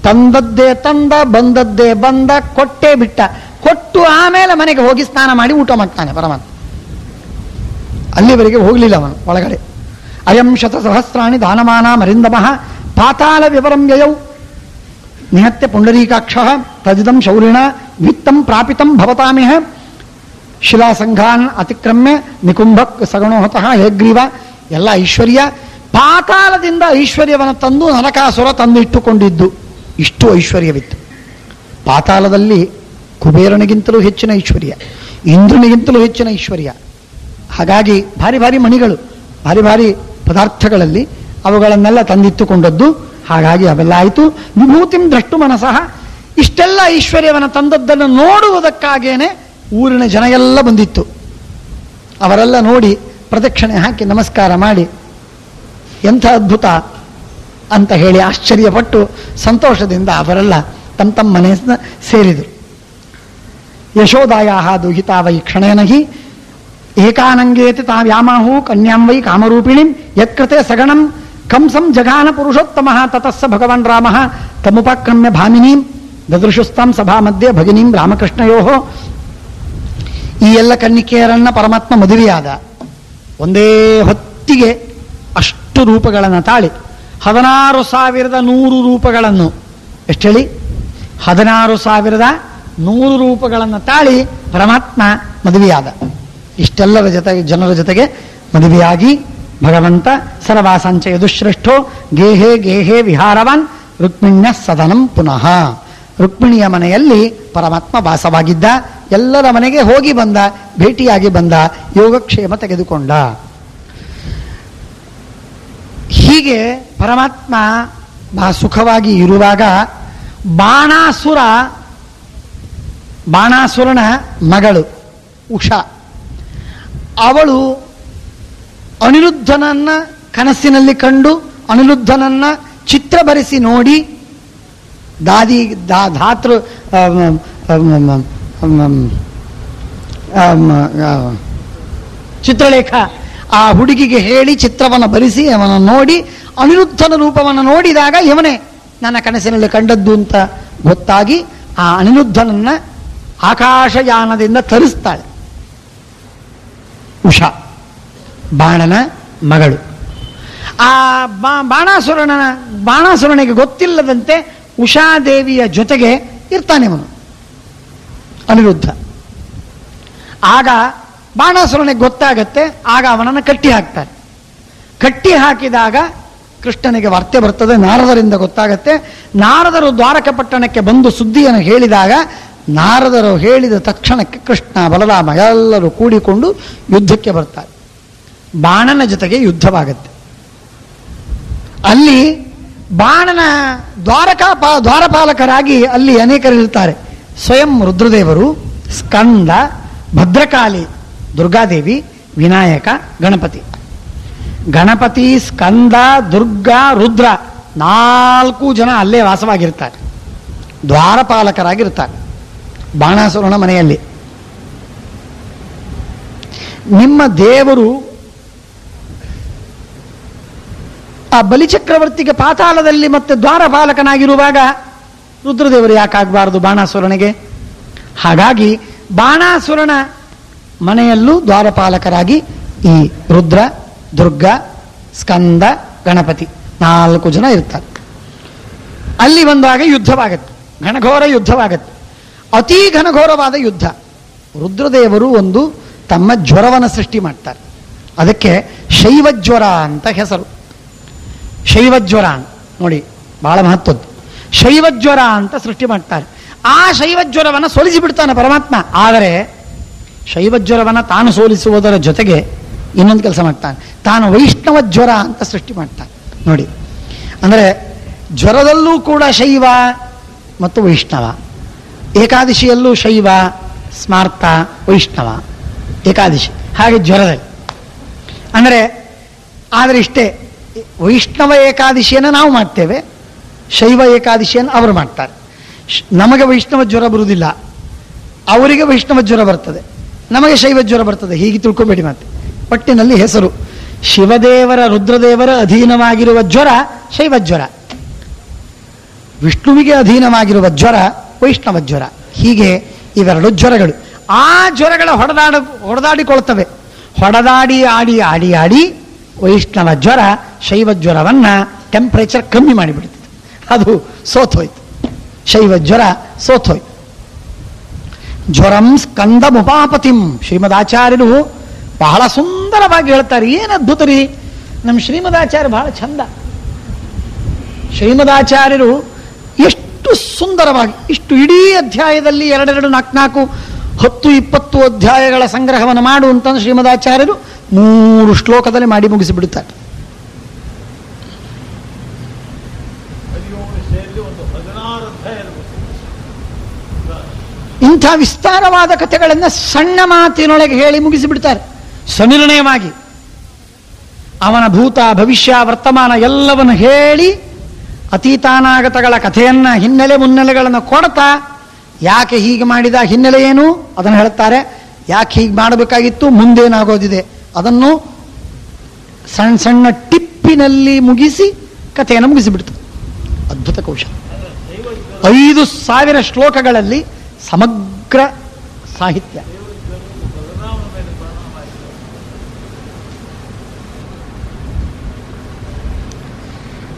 ತಂದದ್ದೇ ತಂದ, ಬಂದದ್ದೇ ಬಂದ, ಕೊಟ್ಟೇ ಬಿಟ್ಟ. ಕೊಟ್ಟು ಆಮೇಲೆ ಮನೆಗೆ ಹೋಗಿ ಸ್ನಾನ ಮಾಡಿ ಊಟ ಮಾಡ್ತಾನೆ ಪರಮಾತ್ಮ. ಅಲ್ಲಿವರೆಗೆ ಹೋಗಲಿಲ್ಲ ಅವನು ಒಳಗಡೆ. ಅಯಂ ಶತಸಹಸ್ರಾಣಿ ದಾನಮಾನ ಮರಿಂದಮಃ ಪಾತಾಳ ವಿವರಂ ಯಯೌ ನಿಹತ್ಯ ಪುಂಡರೀಕಾಕ್ಷ ತದಿದಂ ಶೌರಿಣ ವಿತ್ತಂ ಪ್ರಾಪಿತಂ ಭವತಾಮಿಹ ಶಿಲಾಸಂಘಾನ್ ಅತಿಕ್ರಮ್ಯ ನಿಕುಂಭ ಸಗಣೋಹತಃ ಹೇಗ್ರೀವ. ಎಲ್ಲ ಐಶ್ವರ್ಯ. ಪಾತಾಳದಿಂದ ಐಶ್ವರ್ಯವನ್ನು ತಂದು ನರಕಾಸುರ ತಂದು ಇಟ್ಟುಕೊಂಡಿದ್ದು. ಇಷ್ಟು ಐಶ್ವರ್ಯವಿತ್ತು ಪಾತಾಳದಲ್ಲಿ. ಕುಬೇರನಿಗಿಂತಲೂ ಹೆಚ್ಚಿನ ಐಶ್ವರ್ಯ, ಇಂದ್ರನಿಗಿಂತಲೂ ಹೆಚ್ಚಿನ ಐಶ್ವರ್ಯ. ಹಾಗಾಗಿ ಭಾರಿ ಭಾರಿ ಮಣಿಗಳು, ಭಾರಿ ಭಾರಿ ಪದಾರ್ಥಗಳಲ್ಲಿ ಅವುಗಳನ್ನೆಲ್ಲ ತಂದಿಟ್ಟುಕೊಂಡದ್ದು. ಹಾಗಾಗಿ ಅವೆಲ್ಲ ಆಯಿತು. ವಿಭೂತಿಂ ದ್ರಷ್ಟು ಮನಸಃ. ಇಷ್ಟೆಲ್ಲ ಐಶ್ವರ್ಯವನ್ನು ತಂದದ್ದನ್ನು ನೋಡುವುದಕ್ಕಾಗೇನೆ ಊರಿನ ಜನ ಎಲ್ಲ ಬಂದಿತ್ತು. ಅವರೆಲ್ಲ ನೋಡಿ ಪ್ರದಕ್ಷಿಣೆ ಹಾಕಿ ನಮಸ್ಕಾರ ಮಾಡಿ ಎಂಥ ಅದ್ಭುತ ಅಂತ ಹೇಳಿ ಆಶ್ಚರ್ಯಪಟ್ಟು ಸಂತೋಷದಿಂದ ಅವರೆಲ್ಲ ತಮ್ಮ ತಮ್ಮ ಮನೆಯನ್ನು ಸೇರಿದರು. ಯಶೋದಾಯಾಹ ದುಹಿತಾ ವೈ ಕ್ಷಣೇನ ಹಿ ಏಕಾನಂಗೇತಿ ತಾವ್ಯಾಮಾಹು ಕನ್ಯಾಂ ವೈ ಕಾಮರೂಪಿಣಿಂ ಯತ್ಕೃತೆ ಸಗಣಂ ಕಂಸಂ ಜಗಾನ ಪುರುಷೋತ್ತಮಃ ತತಸ್ಸ ಭಗವಾನ್ ರಾಮಃ ತಮುಪಕ್ರಮ್ಯ ಭಾಮಿನೀಂ ದದೃಶುಸ್ತಾಂ ಸಭಾ ಮಧ್ಯೆ ಭಗಿನೀಂ ರಾಮಕೃಷ್ಣಯೋ. ಈ ಎಲ್ಲ ಕನ್ನಿಕೆಯರನ್ನ ಪರಮಾತ್ಮ ಮದುವೆಯಾದ. ಒಂದೇ ಹೊತ್ತಿಗೆ ಅಷ್ಟು ರೂಪಗಳನ್ನು ತಾಳಿ 16,100 ರೂಪಗಳನ್ನು, ಎಷ್ಟು ಹೇಳಿ, 16,100 ರೂಪಗಳನ್ನು ತಾಳಿ ಪರಮಾತ್ಮ ಮದುವೆಯಾದ. ಇಷ್ಟೆಲ್ಲರ ಜೊತೆಗೆ, ಜನರ ಜೊತೆಗೆ ಮದುವೆಯಾಗಿ ಭಗವಂತ ಸರ್ವಾಸಂಚ ಯದುಶ್ರೇಷ್ಠೋ ಗೇಹೇ ಗೇಹೇ ವಿಹಾರವಾನ್ ರುಕ್ಮಿಣ್ಯ ಸದನಂ ಪುನಃ. ರುಕ್ಮಿಣಿಯ ಮನೆಯಲ್ಲಿ ಪರಮಾತ್ಮ ವಾಸವಾಗಿದ್ದ. ಎಲ್ಲರ ಮನೆಗೆ ಹೋಗಿ ಬಂದ, ಭೇಟಿಯಾಗಿ ಬಂದ, ಯೋಗಕ್ಷೇಮ ತೆಗೆದುಕೊಂಡ. ಹೀಗೆ ಪರಮಾತ್ಮ ಬಹಳ ಸುಖವಾಗಿ ಇರುವಾಗ ಬಾಣಾಸುರನ ಮಗಳು ಉಷಾ, ಅವಳು ಅನಿರುದ್ಧನನ್ನ ಕನಸಿನಲ್ಲಿ ಕಂಡು ಅನಿರುದ್ಧನನ್ನ ಚಿತ್ರ ಬರೆಸಿ ನೋಡಿ ಧಾತೃ ಚಿತ್ರಲೇಖ ಆ ಹುಡುಗಿಗೆ ಹೇಳಿ ಚಿತ್ರವನ್ನು ಬರೆಸಿ ಅವನ ನೋಡಿ ಅನಿರುದ್ಧನ ರೂಪವನ್ನು ನೋಡಿದಾಗ ಇವನೇ ನನ್ನ ಕನಸಿನಲ್ಲಿ ಕಂಡದ್ದು ಅಂತ ಗೊತ್ತಾಗಿ ಆ ಅನಿರುದ್ಧನನ್ನ ಆಕಾಶಯಾನದಿಂದ ತರಿಸ್ತಾಳೆ. ಉಷಾ ಬಾಣನ ಮಗಳು. ಆ ಬಾಣಾಸುರನಿಗೆ ಗೊತ್ತಿಲ್ಲದಂತೆ ಉಷಾದೇವಿಯ ಜೊತೆಗೆ ಇರ್ತಾನೆ ಅವನು ಅನಿರುದ್ಧ. ಆಗ ಬಾಣಾಸುರನಿಗೆ ಗೊತ್ತಾಗತ್ತೆ. ಆಗ ಅವನನ್ನು ಕಟ್ಟಿ ಹಾಕ್ತಾರೆ. ಕಟ್ಟಿ ಹಾಕಿದಾಗ ಕೃಷ್ಣನಿಗೆ ವಾರ್ತೆ ಬರ್ತದೆ, ನಾರದರಿಂದ ಗೊತ್ತಾಗತ್ತೆ. ನಾರದರು ದ್ವಾರಕ ಪಟ್ಟಣಕ್ಕೆ ಬಂದು ಸುದ್ದಿಯನ್ನು ಹೇಳಿದಾಗ ನಾರದರು ಹೇಳಿದ ತಕ್ಷಣಕ್ಕೆ ಕೃಷ್ಣ ಬಲರಾಮ ಎಲ್ಲರೂ ಕೂಡಿಕೊಂಡು ಯುದ್ಧಕ್ಕೆ ಬರ್ತಾರೆ. ಬಾಣನ ಜೊತೆಗೆ ಯುದ್ಧವಾಗತ್ತೆ. ಅಲ್ಲಿ ಬಾಣನ ದ್ವಾರಪಾಲಕರಾಗಿ ಅಲ್ಲಿ ಅನೇಕರಿರ್ತಾರೆ. ಸ್ವಯಂ ರುದ್ರದೇವರು, ಸ್ಕಂದ, ಭದ್ರಕಾಳಿ ದುರ್ಗಾದೇವಿ, ವಿನಾಯಕ, ಗಣಪತಿ, ಸ್ಕಂದ, ದುರ್ಗಾ, ರುದ್ರ 4 ಜನ ಅಲ್ಲೇ ವಾಸವಾಗಿರ್ತಾರೆ, ದ್ವಾರಪಾಲಕರಾಗಿರ್ತಾರೆ ಬಾಣಾಸುರನ ಮನೆಯಲ್ಲಿ. ನಿಮ್ಮ ದೇವರು ಆ ಬಲಿಚಕ್ರವರ್ತಿಗೆ ಪಾತಾಳದಲ್ಲಿ ಮತ್ತೆ ದ್ವಾರಪಾಲಕನಾಗಿರುವಾಗ ರುದ್ರದೇವರು ಯಾಕಾಗಬಾರದು ಬಾಣಾಸುರನಿಗೆ? ಹಾಗಾಗಿ ಬಾಣಾಸುರನ ಮನೆಯಲ್ಲೂ ದ್ವಾರಪಾಲಕರಾಗಿ ಈ ರುದ್ರ, ದುರ್ಗ, ಸ್ಕಂದ, ಗಣಪತಿ 4 ಜನ ಇರ್ತಾರೆ. ಅಲ್ಲಿ ಬಂದಾಗ ಯುದ್ಧವಾಗತ್ತೆ, ಘನಘೋರ ಯುದ್ಧವಾಗತ್ತೆ, ಅತೀ ಘನಘೋರವಾದ ಯುದ್ಧ. ರುದ್ರದೇವರು ಒಂದು ತಮ್ಮ ಜ್ವರವನ್ನು ಸೃಷ್ಟಿ ಮಾಡ್ತಾರೆ. ಅದಕ್ಕೆ ಶೈವಜ್ವರ ಅಂತ ಹೆಸರು. ಶೈವಜ್ವರ ನೋಡಿ, ಬಹಳ ಮಹತ್ವದ್ದು. ಶೈವಜ್ವರ ಅಂತ ಸೃಷ್ಟಿ ಮಾಡ್ತಾರೆ. ಆ ಶೈವಜ್ವರವನ್ನು ಸೋಲಿಸಿ ಬಿಡ್ತಾನೆ ಪರಮಾತ್ಮ. ಆದರೆ ಶೈವಜ್ವರವನ್ನು ತಾನು ಸೋಲಿಸುವುದರ ಜೊತೆಗೆ ಇನ್ನೊಂದು ಕೆಲಸ ಮಾಡ್ತಾನೆ, ತಾನು ವೈಷ್ಣವ ಜ್ವರ ಅಂತ ಸೃಷ್ಟಿ ಮಾಡ್ತಾನೆ. ನೋಡಿ, ಅಂದರೆ ಜ್ವರದಲ್ಲೂ ಕೂಡ ಶೈವ ಮತ್ತು ವೈಷ್ಣವ, ಏಕಾದಶಿಯಲ್ಲೂ ಶೈವ, ಸ್ಮಾರ್ತ, ವೈಷ್ಣವ ಏಕಾದಶಿ, ಹಾಗೆ ಜ್ವರದಲ್ಲಿ. ಅಂದರೆ ಆದರೆ ಇಷ್ಟೇ, ವೈಷ್ಣವ ಏಕಾದಶಿಯನ್ನು ನಾವು ಮಾಡ್ತೇವೆ, ಶೈವ ಏಕಾದಶಿಯನ್ನು ಅವರು ಮಾಡ್ತಾರೆ. ನಮಗೆ ವೈಷ್ಣವ ಜ್ವರ ಬರುವುದಿಲ್ಲ, ಅವರಿಗೆ ವೈಷ್ಣವ ಜ್ವರ ಬರ್ತದೆ, ನಮಗೆ ಶೈವ ಜ್ವರ ಬರ್ತದೆ. ಹೀಗೆ ತಿಳ್ಕೊಬೇಡಿ. ಮತ್ತೆ ಪಟ್ಟಿನಲ್ಲಿ ಹೆಸರು ಶಿವದೇವರ, ರುದ್ರದೇವರ ಅಧೀನವಾಗಿರುವ ಜ್ವರ ಶೈವಜ್ವರ, ವಿಷ್ಣುವಿಗೆ ಅಧೀನವಾಗಿರುವ ಜ್ವರ ವೈಷ್ಣವ ಜ್ವರ. ಹೀಗೆ ಇವೆರಡು ಜ್ವರಗಳು. ಆ ಜ್ವರಗಳ ಹೊಡೆದಾಡಿಕೊಳ್ತವೆ. ಹೊಡೆದಾಡಿ ಆಡಿ ಆಡಿ ಆಡಿ ವೈಷ್ಣವ ಜ್ವರ ಶೈವ ಜ್ವರವನ್ನ ಟೆಂಪರೇಚರ್ ಕಮ್ಮಿ ಮಾಡಿಬಿಡ್ತದೆ. ಅದು ಸೋತೋಯ್ತು, ಶೈವ ಜ್ವರ ಸೋತೋಯ್ತು. ಜ್ವರಂ ಸ್ಕಂದಮುಪಾಪತಿಂ ಶ್ರೀಮದಾಚಾರ್ಯರು ಬಹಳ ಸುಂದರವಾಗಿ ಹೇಳ್ತಾರೆ. ಏನು ಅದ್ಭುತ ರೀ ನಮ್ಮ ಶ್ರೀಮದಾಚಾರ್ಯ, ಬಹಳ ಚಂದ. ಶ್ರೀಮದಾಚಾರ್ಯರು ಎಷ್ಟು ಸುಂದರವಾಗಿ ಇಷ್ಟು ಇಡೀ ಅಧ್ಯಾಯದಲ್ಲಿ 2, 4, 10, 20 ಅಧ್ಯಾಯಗಳ ಸಂಗ್ರಹವನ್ನು ಮಾಡು ಅಂತಂದು ಶ್ರೀಮದಾಚಾರ್ಯರು 3 ಶ್ಲೋಕದಲ್ಲಿ ಮಾಡಿ ಮುಗಿಸಿಬಿಡುತ್ತಾರೆ. ಇಂಥ ವಿಸ್ತಾರವಾದ ಕಥೆಗಳನ್ನು ಸಣ್ಣ ಮಾತಿನೊಳಗೆ ಹೇಳಿ ಮುಗಿಸಿಬಿಡ್ತಾರೆ ಸನಿರ್ಣಯವಾಗಿ. ಅವನ ಭೂತ, ಭವಿಷ್ಯ, ವರ್ತಮಾನ ಎಲ್ಲವನ್ನು ಹೇಳಿ ಅತೀತಾನಾಗತಗಳ ಕಥೆಯನ್ನ, ಹಿನ್ನೆಲೆ ಮುನ್ನೆಲೆಗಳನ್ನು ಕೊಡ್ತಾ, ಯಾಕೆ ಹೀಗೆ ಮಾಡಿದ, ಹಿನ್ನೆಲೆ ಏನು ಅದನ್ನು ಹೇಳ್ತಾರೆ, ಯಾಕೆ ಹೀಗೆ ಮಾಡಬೇಕಾಗಿತ್ತು, ಮುಂದೇನಾಗೋದಿದೆ ಅದನ್ನು ಸಣ್ಣ ಸಣ್ಣ ಟಿಪ್ಪಿನಲ್ಲಿ ಮುಗಿಸಿ ಕಥೆಯನ್ನು ಮುಗಿಸಿಬಿಡ್ತದೆ. ಅದ್ಭುತ ಕೌಶಲ. 5,000 ಶ್ಲೋಕಗಳಲ್ಲಿ ಸಮಗ್ರ ಸಾಹಿತ್ಯ.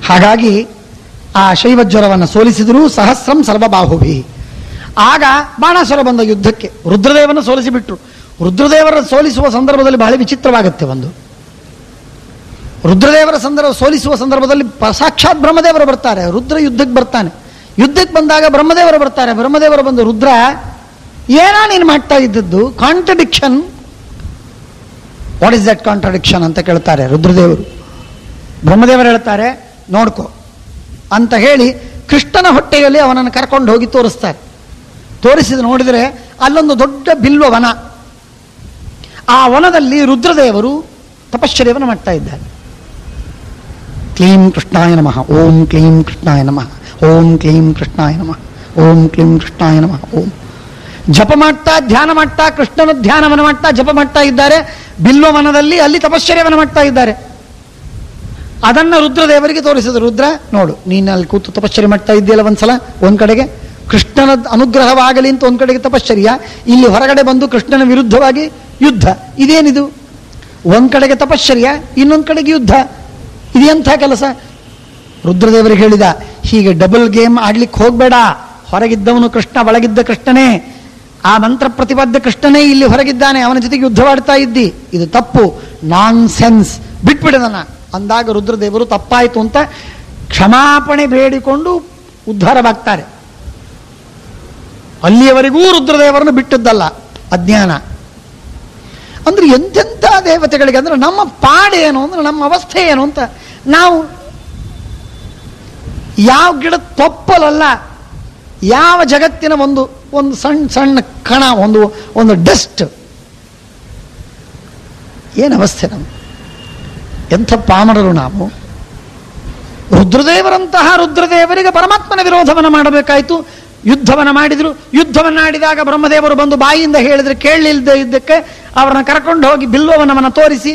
ಹಾಗಾಗಿ ಆ ಶೈವಜ್ವರವನ್ನು ಸೋಲಿಸಿದರೂ ಸಹಸ್ರಂ ಸರ್ವಬಾಹುಭಿ. ಆಗ ಬಾಣಾಸುರ ಬಂದ ಯುದ್ಧಕ್ಕೆ ರುದ್ರದೇವನ ಸೋಲಿಸಿಬಿಟ್ರು. ರುದ್ರದೇವರ ಸೋಲಿಸುವ ಸಂದರ್ಭದಲ್ಲಿ ಬಹಳ ವಿಚಿತ್ರವಾಗುತ್ತೆ. ಒಂದು ರುದ್ರದೇವರ ಸೋಲಿಸುವ ಸಂದರ್ಭದಲ್ಲಿ ಸಾಕ್ಷಾತ್ ಬ್ರಹ್ಮದೇವರು ಬರ್ತಾರೆ. ರುದ್ರ ಯುದ್ಧಕ್ಕೆ ಬರ್ತಾನೆ. ಯುದ್ಧಕ್ಕೆ ಬಂದಾಗ ಬ್ರಹ್ಮದೇವರು ಬರ್ತಾರೆ. ಬ್ರಹ್ಮದೇವರು ಬಂದು, ರುದ್ರ ಏನಾ ನೀನು ಮಾಡ್ತಾ ಇದ್ದದ್ದು, contradiction, what is that contradiction ಅಂತ ಕೇಳ್ತಾರೆ ರುದ್ರದೇವರು. ಬ್ರಹ್ಮದೇವರು ಹೇಳ್ತಾರೆ, ನೋಡ್ಕೋ ಅಂತ ಹೇಳಿ ಕೃಷ್ಣನ ಹೊಟ್ಟೆಯಲ್ಲಿ ಅವನನ್ನು ಕರ್ಕೊಂಡು ಹೋಗಿ ತೋರಿಸ್ತಾರೆ. ತೋರಿಸಿದ ನೋಡಿದರೆ ಅಲ್ಲೊಂದು ದೊಡ್ಡ ಬಿಲ್ವ ವನ. ಆ ವನದಲ್ಲಿ ರುದ್ರದೇವರು ತಪಶ್ಚರ್ಯವನ್ನು ಮಾಡ್ತಾ ಇದ್ದಾರೆ. ಕ್ಲೀಂ ಕೃಷ್ಣಾಯ ನಮಃ, ಓಂ ಕ್ಲೀಂ ಕೃಷ್ಣಾಯ ನಮಃ, ಓಂ ಕ್ಲೀಂ ಕೃಷ್ಣಾಯ ನಮಃ, ಓಂ ಕ್ಲೀಂ ಕೃಷ್ಣಾಯ ನಮಃ. ಓಂ ಜಪ ಮಾಡ್ತಾ, ಧ್ಯಾನ ಮಾಡ್ತಾ, ಕೃಷ್ಣನ ಧ್ಯಾನವನ್ನು ಮಾಡ್ತಾ ಜಪ ಮಾಡ್ತಾ ಇದ್ದಾರೆ. ಬಿಲ್ವವನದಲ್ಲಿ ಅಲ್ಲಿ ತಪಶ್ಚರ್ಯವನ್ನು ಮಾಡ್ತಾ ಇದ್ದಾರೆ. ಅದನ್ನ ರುದ್ರದೇವರಿಗೆ ತೋರಿಸಿದ್ರು. ರುದ್ರ, ನೋಡು, ನೀನು ಅಲ್ಲಿ ಕೂತು ತಪಶ್ಚರ್ಯ ಮಾಡ್ತಾ ಇದ್ದೀಯಲ್ಲ, ಒಂದ್ಸಲ ಒಂದ್ ಕಡೆಗೆ ಕೃಷ್ಣನ ಅನುಗ್ರಹವಾಗಲಿ ಅಂತ ಒಂದ್ ಕಡೆಗೆ ತಪಶ್ಚರ್ಯ, ಇಲ್ಲಿ ಹೊರಗಡೆ ಬಂದು ಕೃಷ್ಣನ ವಿರುದ್ಧವಾಗಿ ಯುದ್ಧ. ಇದೇನಿದು? ಒಂದ್ ಕಡೆಗೆ ತಪಶ್ಚರ್ಯ, ಇನ್ನೊಂದ್ ಕಡೆಗೆ ಯುದ್ಧ. ಇದೆಂಥ ಕೆಲಸ? ರುದ್ರದೇವರಿಗೆ ಹೇಳಿದ, ಹೀಗೆ ಡಬಲ್ ಗೇಮ್ ಆಡ್ಲಿಕ್ಕೆ ಹೋಗ್ಬೇಡ. ಹೊರಗಿದ್ದವನು ಕೃಷ್ಣ, ಒಳಗಿದ್ದ ಕೃಷ್ಣನೇ. ಆ ಮಂತ್ರ ಪ್ರತಿಪಾದ್ಯ ಕೃಷ್ಣನೇ ಇಲ್ಲಿ ಹೊರಗಿದ್ದಾನೆ, ಅವನ ಜೊತೆಗೆ ಯುದ್ಧವಾಡ್ತಾ ಇದ್ದಿ. ಇದು ತಪ್ಪು, ನಾನ್ ಸೆನ್ಸ್, ಬಿಟ್ಬಿಡದನ್ನ ಅಂದಾಗ ರುದ್ರದೇವರು ತಪ್ಪಾಯಿತು ಅಂತ ಕ್ಷಮಾಪಣೆ ಬೇಡಿಕೊಂಡು ಉದ್ಧಾರವಾಗ್ತಾರೆ. ಅಲ್ಲಿಯವರೆಗೂ ರುದ್ರದೇವರನ್ನು ಬಿಟ್ಟದ್ದಲ್ಲ ಅಜ್ಞಾನ. ಅಂದ್ರೆ ಎಂತೆಂಥ ದೇವತೆಗಳಿಗೆ ಅಂದ್ರೆ ನಮ್ಮ ಪಾಡೇನು ಅಂದ್ರೆ ನಮ್ಮ ಅವಸ್ಥೆ ಏನು ಅಂತ. ನಾವು ಯಾವ ಗಿಡದ ತೊಪ್ಪಲಲ್ಲ, ಯಾವ ಜಗತ್ತಿನ ಒಂದು ಸಣ್ಣ ಸಣ್ಣ ಕಣ, ಒಂದು ಡಸ್ಟ್. ಏನು ಅವಸ್ಥೆ ನಮ್ಮ, ಎಂಥ ಪಾಮರರು ನಾವು. ರುದ್ರದೇವರಂತಹ ರುದ್ರದೇವರಿಗೆ ಪರಮಾತ್ಮನ ವಿರೋಧವನ್ನು ಮಾಡಬೇಕಾಯಿತು. ಯುದ್ಧವನ್ನು ಮಾಡಿದ್ರು. ಯುದ್ಧವನ್ನಾಡಿದಾಗ ಬ್ರಹ್ಮದೇವರು ಬಂದು ಬಾಯಿಯಿಂದ ಹೇಳಿದ್ರೆ ಕೇಳಲಿಲ್ಲದೆ ಇದ್ದಕ್ಕೆ ಅವರನ್ನು ಕರ್ಕೊಂಡು ಹೋಗಿ ಬಿಲ್ವವನವನ್ನು ತೋರಿಸಿ,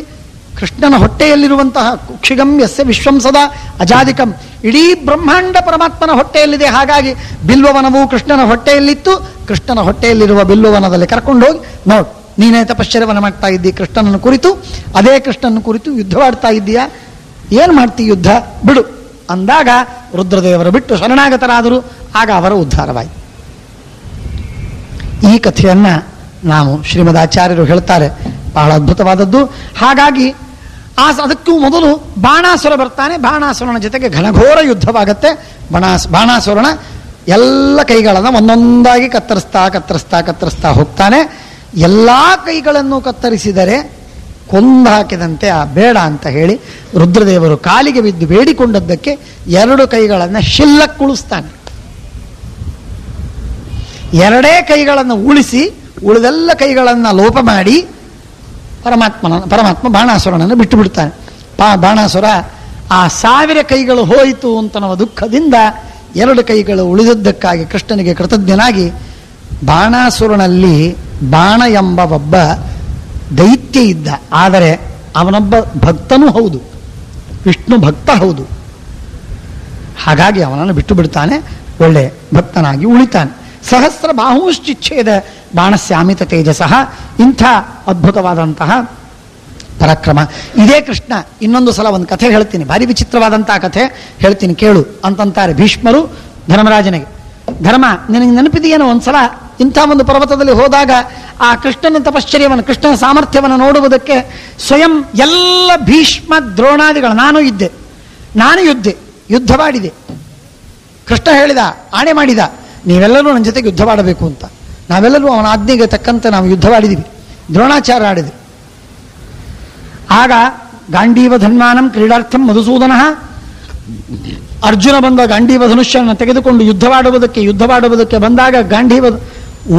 ಕೃಷ್ಣನ ಹೊಟ್ಟೆಯಲ್ಲಿರುವಂತಹ ಕುಕ್ಷಿಗಂ ಯಸ್ಯ ವಿಶ್ವಂ ಸದಾ ಅಜಾದಿಕಂ, ಇಡೀ ಬ್ರಹ್ಮಾಂಡ ಪರಮಾತ್ಮನ ಹೊಟ್ಟೆಯಲ್ಲಿದೆ. ಹಾಗಾಗಿ ಬಿಲ್ವವನವು ಕೃಷ್ಣನ ಹೊಟ್ಟೆಯಲ್ಲಿತ್ತು. ಕೃಷ್ಣನ ಹೊಟ್ಟೆಯಲ್ಲಿರುವ ಬಿಲ್ವವನದಲ್ಲಿ ಕರ್ಕೊಂಡು ಹೋಗಿ ನೋಡು, ನೀನೇ ತಪಶ್ಚರ್ಯವನ್ನು ಮಾಡ್ತಾ ಇದ್ದಿ ಕೃಷ್ಣನನ್ನು ಕುರಿತು, ಅದೇ ಕೃಷ್ಣನ ಕುರಿತು ಯುದ್ಧವಾಡ್ತಾ ಇದ್ದೀಯಾ, ಏನು ಮಾಡ್ತೀಯ ಯುದ್ಧ ಬಿಡು ಅಂದಾಗ ರುದ್ರದೇವರು ಬಿಟ್ಟು ಶರಣಾಗತರಾದರು. ಆಗ ಅವರ ಉದ್ಧಾರವಾಯಿತು. ಈ ಕಥೆಯನ್ನ ನಾವು ಶ್ರೀಮದಾಚಾರ್ಯರು ಹೇಳ್ತಾರೆ, ಬಹಳ ಅದ್ಭುತವಾದದ್ದು. ಹಾಗಾಗಿ ಅದಕ್ಕೂ ಮೊದಲು ಬಾಣಾಸುರ ಬರ್ತಾನೆ. ಬಾಣಾಸುರನ ಜೊತೆಗೆ ಘನಘೋರ ಯುದ್ಧವಾಗತ್ತೆ. ಬಾಣಾಸುರನ ಎಲ್ಲ ಕೈಗಳನ್ನು ಒಂದೊಂದಾಗಿ ಕತ್ತರಿಸ್ತಾ ಹೋಗ್ತಾನೆ. ಎಲ್ಲ ಕೈಗಳನ್ನು ಕತ್ತರಿಸಿದರೆ ಕೊಂದಾಕಿದಂತೆ ಆ ಬೇಡ ಅಂತ ಹೇಳಿ ರುದ್ರದೇವರು ಕಾಲಿಗೆ ಬಿದ್ದು ಬೇಡಿಕೊಂಡದ್ದಕ್ಕೆ 2 ಕೈಗಳನ್ನು ಶಿಲ್ಲಕ್ಕುಳಿಸ್ತಾನೆ. 2 ಕೈಗಳನ್ನು ಉಳಿಸಿ ಉಳಿದೆಲ್ಲ ಕೈಗಳನ್ನು ಲೋಪ ಮಾಡಿ ಪರಮಾತ್ಮ ಬಾಣಾಸುರನನ್ನು ಬಿಟ್ಟು ಬಿಡ್ತಾನೆ. ಬಾಣಾಸುರ ಆ 1000 ಕೈಗಳು ಹೋಯಿತು ಅಂತ ನಮ್ಮ ದುಃಖದಿಂದ 2 ಕೈಗಳು ಉಳಿದದ್ದಕ್ಕಾಗಿ ಕೃಷ್ಣನಿಗೆ ಕೃತಜ್ಞನಾಗಿ, ಬಾಣಾಸುರನಲ್ಲಿ ಬಾಣ ಎಂಬ ಒಬ್ಬ ದೈತ್ಯ ಇದ್ದ, ಆದರೆ ಅವನೊಬ್ಬ ಭಕ್ತನೂ ಹೌದು, ವಿಷ್ಣು ಭಕ್ತ ಹೌದು. ಹಾಗಾಗಿ ಅವನನ್ನು ಬಿಟ್ಟು ಬಿಡ್ತಾನೆ, ಒಳ್ಳೆ ಭಕ್ತನಾಗಿ ಉಳಿತಾನೆ. ಸಹಸ್ರ ಬಾಹುಶ್ಚಿಚ್ಛೇದ ಬಾಣಸ್ಯಾಮಿತ ತೇಜಸಃ. ಇಂಥ ಅದ್ಭುತವಾದಂತಹ ಪರಾಕ್ರಮ ಇದೇ ಕೃಷ್ಣ. ಇನ್ನೊಂದು ಸಲ ಒಂದು ಕಥೆ ಹೇಳ್ತೀನಿ, ಭಾರಿ ವಿಚಿತ್ರವಾದಂತಹ ಕಥೆ ಹೇಳ್ತೀನಿ ಕೇಳು ಅಂತಂತಾರೆ ಭೀಷ್ಮರು ಧರ್ಮರಾಜನಿಗೆ. ಧರ್ಮ, ನಿನಗೆ ನೆನಪಿದೆಯೇನೋ ಒಂದ್ಸಲ ಇಂಥ ಒಂದು ಪರ್ವತದಲ್ಲಿ ಹೋದಾಗ ಆ ಕೃಷ್ಣನ ತಪಶ್ಚರ್ಯವನ್ನು, ಕೃಷ್ಣನ ಸಾಮರ್ಥ್ಯವನ್ನು ನೋಡುವುದಕ್ಕೆ ಸ್ವಯಂ ಎಲ್ಲ ಭೀಷ್ಮ ದ್ರೋಣಾದಿಗಳು, ನಾನು ಯುದ್ಧವಾಡಿದೆ. ಕೃಷ್ಣ ಹೇಳಿದ, ಆಣೆ ಮಾಡಿದ, ನೀವೆಲ್ಲರೂ ನನ್ನ ಜೊತೆಗೆ ಯುದ್ಧವಾಡಬೇಕು ಅಂತ. ನಾವೆಲ್ಲರೂ ಅವನ ಆಜ್ಞೆಗೆ ತಕ್ಕಂತೆ ನಾವು ಯುದ್ಧವಾಡಿದ್ದೀವಿ, ದ್ರೋಣಾಚಾರ್ಯ ಆಡಿದ್ವಿ. ಆಗ ಗಾಂಡೀವ ಧನ್ವಾನಂ ಕ್ರೀಡಾರ್ಥಂ ಮಧುಸೂದನ, ಅರ್ಜುನ ಬಂದ ಗಾಂಡೀವ ಧನುಷ್ಯವನ್ನು ತೆಗೆದುಕೊಂಡು ಯುದ್ಧವಾಡುವುದಕ್ಕೆ ಬಂದಾಗ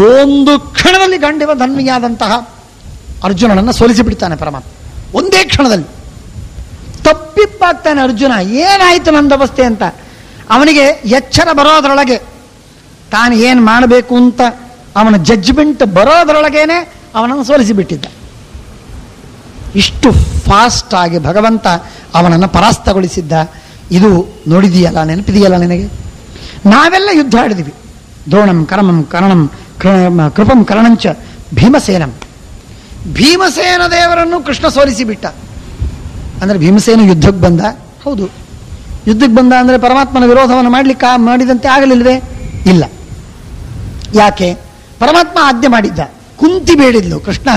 ಒಂದು ಕ್ಷಣದಲ್ಲಿ ಗಾಂಡೀವ ಧನ್ವಿಯಾದಂತಹ ಅರ್ಜುನನನ್ನು ಸೋಲಿಸಿಬಿಡ್ತಾನೆ ಪರಮಾತ್ಮ. ಒಂದೇ ಕ್ಷಣದಲ್ಲಿ ತಪ್ಪಿಪ್ಪಾಗ್ತಾನೆ ಅರ್ಜುನ. ಏನಾಯಿತು ನಂದವಸ್ಥೆ ಅಂತ ಅವನಿಗೆ ಎಚ್ಚರ ಬರೋದ್ರೊಳಗೆ, ತಾನು ಏನು ಮಾಡಬೇಕು ಅಂತ ಅವನ ಜಡ್ಜ್ಮೆಂಟ್ ಬರೋದ್ರೊಳಗೇನೆ ಅವನನ್ನು ಸೋಲಿಸಿಬಿಟ್ಟಿದ್ದ. ಇಷ್ಟು ಫಾಸ್ಟ್ ಆಗಿ ಭಗವಂತ ಅವನನ್ನು ಪರಾಸ್ತಗೊಳಿಸಿದ್ದ. ಇದು ನೋಡಿದೆಯಲ್ಲ, ನೆನಪಿದೆಯಲ್ಲ ನಿನಗೆ? ನಾವೆಲ್ಲ ಯುದ್ಧ ಆಡಿದ್ವಿ. ದ್ರೋಣಂ ಕರ್ಮಂ ಕರ್ಣಂ ಕೃಪಂ ಕರ್ಣಂಚ ಭೀಮಸೇನಂ. ಭೀಮಸೇನ ದೇವರನ್ನು ಕೃಷ್ಣ ಸೋಲಿಸಿಬಿಟ್ಟ. ಅಂದರೆ ಭೀಮಸೇನ ಯುದ್ಧಕ್ಕೆ ಬಂದ. ಹೌದು, ಯುದ್ಧಕ್ಕೆ ಬಂದ ಅಂದರೆ ಪರಮಾತ್ಮನ ವಿರೋಧವನ್ನು ಮಾಡಿದಂತೆ ಆಗಲಿಲ್ವೇ? ಇಲ್ಲ. ಯಾಕೆ? ಪರಮಾತ್ಮ ಆಜ್ಞೆ ಮಾಡಿದ್ದ. ಕುಂತಿ ಬೇಡಿದ್ಲು, ಕೃಷ್ಣ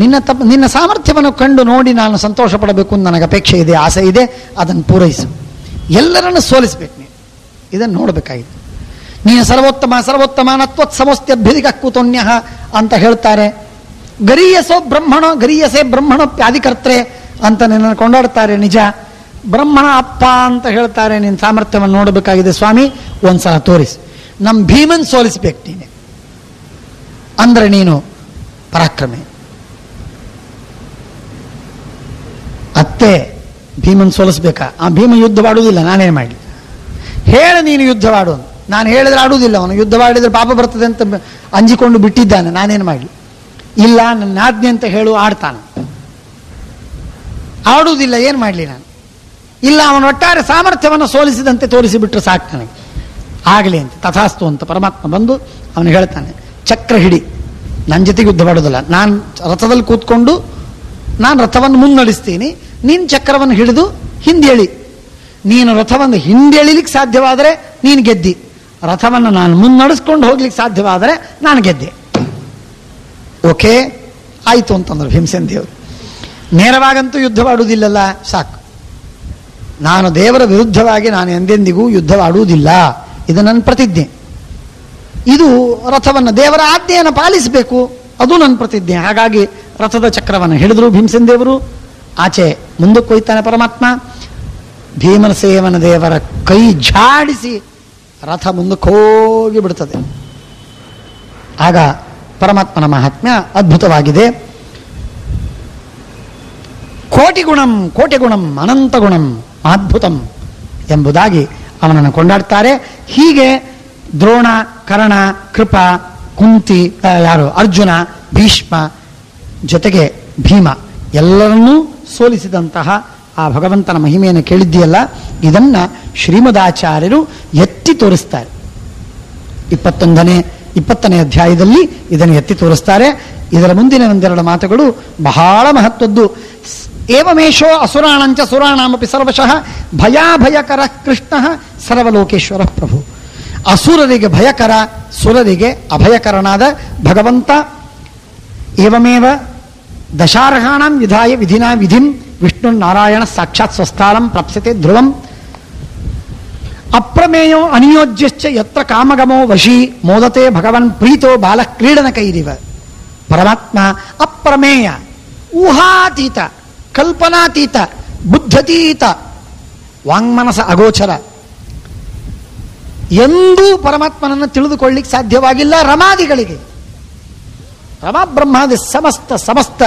ನಿನ್ನ ಸಾಮರ್ಥ್ಯವನ್ನು ಕಂಡು ನೋಡಿ ನಾನು ಸಂತೋಷ ಪಡಬೇಕು ಅಂತ ನನಗೆ ಅಪೇಕ್ಷೆ ಇದೆ, ಆಸೆ ಇದೆ, ಅದನ್ನು ಪೂರೈಸು. ಎಲ್ಲರನ್ನು ಸೋಲಿಸ್ಬೇಕು ನೀನು, ಇದನ್ನು ನೋಡಬೇಕಾಗಿದೆ. ನೀನು ಸರ್ವೋತ್ತಮ ನತ್ವತ್ಸಮೋಸ್ತ್ಯಭ್ಯಧಿಕ ಕೂತೋನ್ಯ ಅಂತ ಹೇಳ್ತಾರೆ. ಗರೀಯಸೇ ಬ್ರಹ್ಮಣೋಪ್ಯಾಧಿಕರ್ತ್ರೆ ಅಂತ ನಿನ್ನ ಕೊಂಡಾಡ್ತಾರೆ. ನಿಜ, ಬ್ರಹ್ಮಣ ಅಪ್ಪ ಅಂತ ಹೇಳ್ತಾರೆ. ನಿನ್ನ ಸಾಮರ್ಥ್ಯವನ್ನು ನೋಡಬೇಕಾಗಿದೆ ಸ್ವಾಮಿ, ಒಂದ್ಸಲ ತೋರಿಸಿ. ನಮ್ಮ ಭೀಮನ್ ಸೋಲಿಸ್ಬೇಕು ನೀನೆ, ಅಂದ್ರೆ ನೀನು ಪರಾಕ್ರಮೆ. ಅತ್ತೆ ಭೀಮನ್ ಸೋಲಿಸ್ಬೇಕಾ? ಆ ಭೀಮ ಯುದ್ಧವಾಡುವುದಿಲ್ಲ, ನಾನೇನು ಮಾಡಲಿ? ಹೇಳು ನೀನು ಯುದ್ಧವಾಡು. ನಾನು ಹೇಳಿದ್ರೆ ಆಡುವುದಿಲ್ಲ ಅವನು. ಯುದ್ಧವಾಡಿದ್ರೆ ಪಾಪ ಬರ್ತದೆ ಅಂತ ಅಂಜಿಕೊಂಡು ಬಿಟ್ಟಿದ್ದಾನೆ, ನಾನೇನು ಮಾಡಲಿ? ಇಲ್ಲ, ನನ್ನ ಆಜ್ಞೆ ಅಂತ ಹೇಳು, ಆಡ್ತಾನೆ. ಆಡುವುದಿಲ್ಲ, ಏನು ಮಾಡಲಿ ನಾನು? ಇಲ್ಲ, ಅವನ ಒಟ್ಟಾರೆ ಸಾಮರ್ಥ್ಯವನ್ನು ಸೋಲಿಸಿದಂತೆ ತೋರಿಸಿಬಿಟ್ರೆ ಸಾಕು ನನಗೆ, ಆಗಲಿ ಅಂತ. ತಥಾಸ್ತು ಅಂತ ಪರಮಾತ್ಮ ಬಂದು ಅವನು ಹೇಳ್ತಾನೆ, ಚಕ್ರ ಹಿಡಿ, ನನ್ನ ಜೊತೆಗೆ ಯುದ್ಧ ಮಾಡೋದಿಲ್ಲ. ನಾನು ರಥದಲ್ಲಿ ಕೂತ್ಕೊಂಡು ನಾನು ರಥವನ್ನು ಮುನ್ನಡೆಸ್ತೀನಿ, ನೀನು ಚಕ್ರವನ್ನು ಹಿಡಿದು ಹಿಂದೇಳಿ. ನೀನು ರಥವನ್ನು ಹಿಂದೇಳಿಲಿಕ್ಕೆ ಸಾಧ್ಯವಾದರೆ ನೀನು ಗೆದ್ದಿ, ರಥವನ್ನು ನಾನು ಮುನ್ನಡೆಸ್ಕೊಂಡು ಹೋಗ್ಲಿಕ್ಕೆ ಸಾಧ್ಯವಾದರೆ ನಾನು ಗೆದ್ದೆ. ಓಕೆ ಆಯಿತು ಅಂತಂದ್ರು ಭೀಮಸೇನ ದೇವರು. ನೇರವಾಗಂತೂ ಯುದ್ಧವಾಡುವುದಿಲ್ಲಲ್ಲ, ಸಾಕು. ನಾನು ದೇವರ ವಿರುದ್ಧವಾಗಿ ನಾನು ಎಂದೆಂದಿಗೂ ಯುದ್ಧವಾಡುವುದಿಲ್ಲ, ಇದು ನನ್ನ ಪ್ರತಿಜ್ಞೆ. ಇದು ರಥವನ್ನು, ದೇವರ ಆಜ್ಞೆಯನ್ನು ಪಾಲಿಸಬೇಕು, ಅದು ನನ್ನ ಪ್ರತಿಜ್ಞೆ. ಹಾಗಾಗಿ ರಥದ ಚಕ್ರವನ್ನು ಹಿಡಿದ್ರು ಭೀಮಸೇನ ದೇವರು. ಆಚೆ ಮುಂದಕ್ಕೆ ಹೋಯ್ತಾನೆ ಪರಮಾತ್ಮ. ಭೀಮಸೇನ ದೇವರ ಕೈ ಝಾಡಿಸಿ ರಥ ಮುಂದಕ್ಕೆ ಹೋಗಿ ಬಿಡ್ತದೆ. ಆಗ ಪರಮಾತ್ಮನ ಮಹಾತ್ಮ್ಯ ಅದ್ಭುತವಾಗಿದೆ. ಕೋಟಿ ಗುಣಂ ಅನಂತ ಗುಣಂ ಅದ್ಭುತಂ ಎಂಬುದಾಗಿ ಅವನನ್ನು ಕೊಂಡಾಡ್ತಾರೆ. ಹೀಗೆ ದ್ರೋಣ, ಕರ್ಣ, ಕೃಪ, ಕುಂತಿ, ಅರ್ಜುನ, ಭೀಷ್ಮ ಜೊತೆಗೆ ಭೀಮ ಎಲ್ಲರನ್ನೂ ಸೋಲಿಸಿದಂತಹ ಆ ಭಗವಂತನ ಮಹಿಮೆಯನ್ನು ಕೇಳಿದ್ದೀಯಲ್ಲ, ಇದನ್ನ ಶ್ರೀಮದಾಚಾರ್ಯರು ಎತ್ತಿ ತೋರಿಸ್ತಾರೆ. 20ನೇ ಅಧ್ಯಾಯದಲ್ಲಿ ಇದನ್ನು ಎತ್ತಿ ತೋರಿಸ್ತಾರೆ. ಇದರ ಮುಂದಿನ ಒಂದೆರಡು ಮಾತುಗಳು ಬಹಳ ಮಹತ್ವದ್ದು. ಏವಮೇಶೋ ಅಸುರಾಣಂಚ ಸುರಾಣಾಮಪಿ ಸರ್ವಶಃ ಭಯಾಭಯಕರ ಕೃಷ್ಣ ಸರ್ವಲೋಕೇಶ್ವರ ಪ್ರಭು. ಅಸುರರಿಗೆ ಭಯಕರ, ಸುರರಿಗೆ ಅಭಯಕರನಾದ ಭಗವಂತ. ಏವಮೇವ ದಶಾರ್ಹಾಣಂ ವಿಧಾಯ ವಿಧಿನಾ ವಿಧಿಂ ವಿಷ್ಣು ನಾರಾಯಣ ಸಾಕ್ಷಾತ್ ಸ್ವಸ್ಥಾನಂ ಪ್ರಾಪ್ಸ್ಯತೆ ಧ್ರುವಂ. ಅಪ್ರಮೇಯೋ ಅನಿಯೋಜ್ಯಶ್ಚ ಯತ್ರ ಕಾಮಗಮೋ ವಶಿ ಮೋದತೆ ಭಗವನ್ ಪ್ರೀತೋ ಬಾಲ ಕ್ರೀಡನಕೈರಿವ. ಪರಮಾತ್ಮ ಅಪ್ರಮೇಯ, ಊಹಾತೀತ, ಕಲ್ಪನಾತೀತ, ಬುದ್ಧತೀತ, ವಾಂಗ್ಮನಸ ಅಗೋಚರ. ಎಂದೂ ಪರಮಾತ್ಮನನ್ನು ತಿಳಿದುಕೊಳ್ಳಿಕ್ಕೆ ಸಾಧ್ಯವಾಗಿಲ್ಲ ರಮಾದಿಗಳಿಗೆ. ರಮಾ ಬ್ರಹ್ಮಾದಿ ಸಮಸ್ತ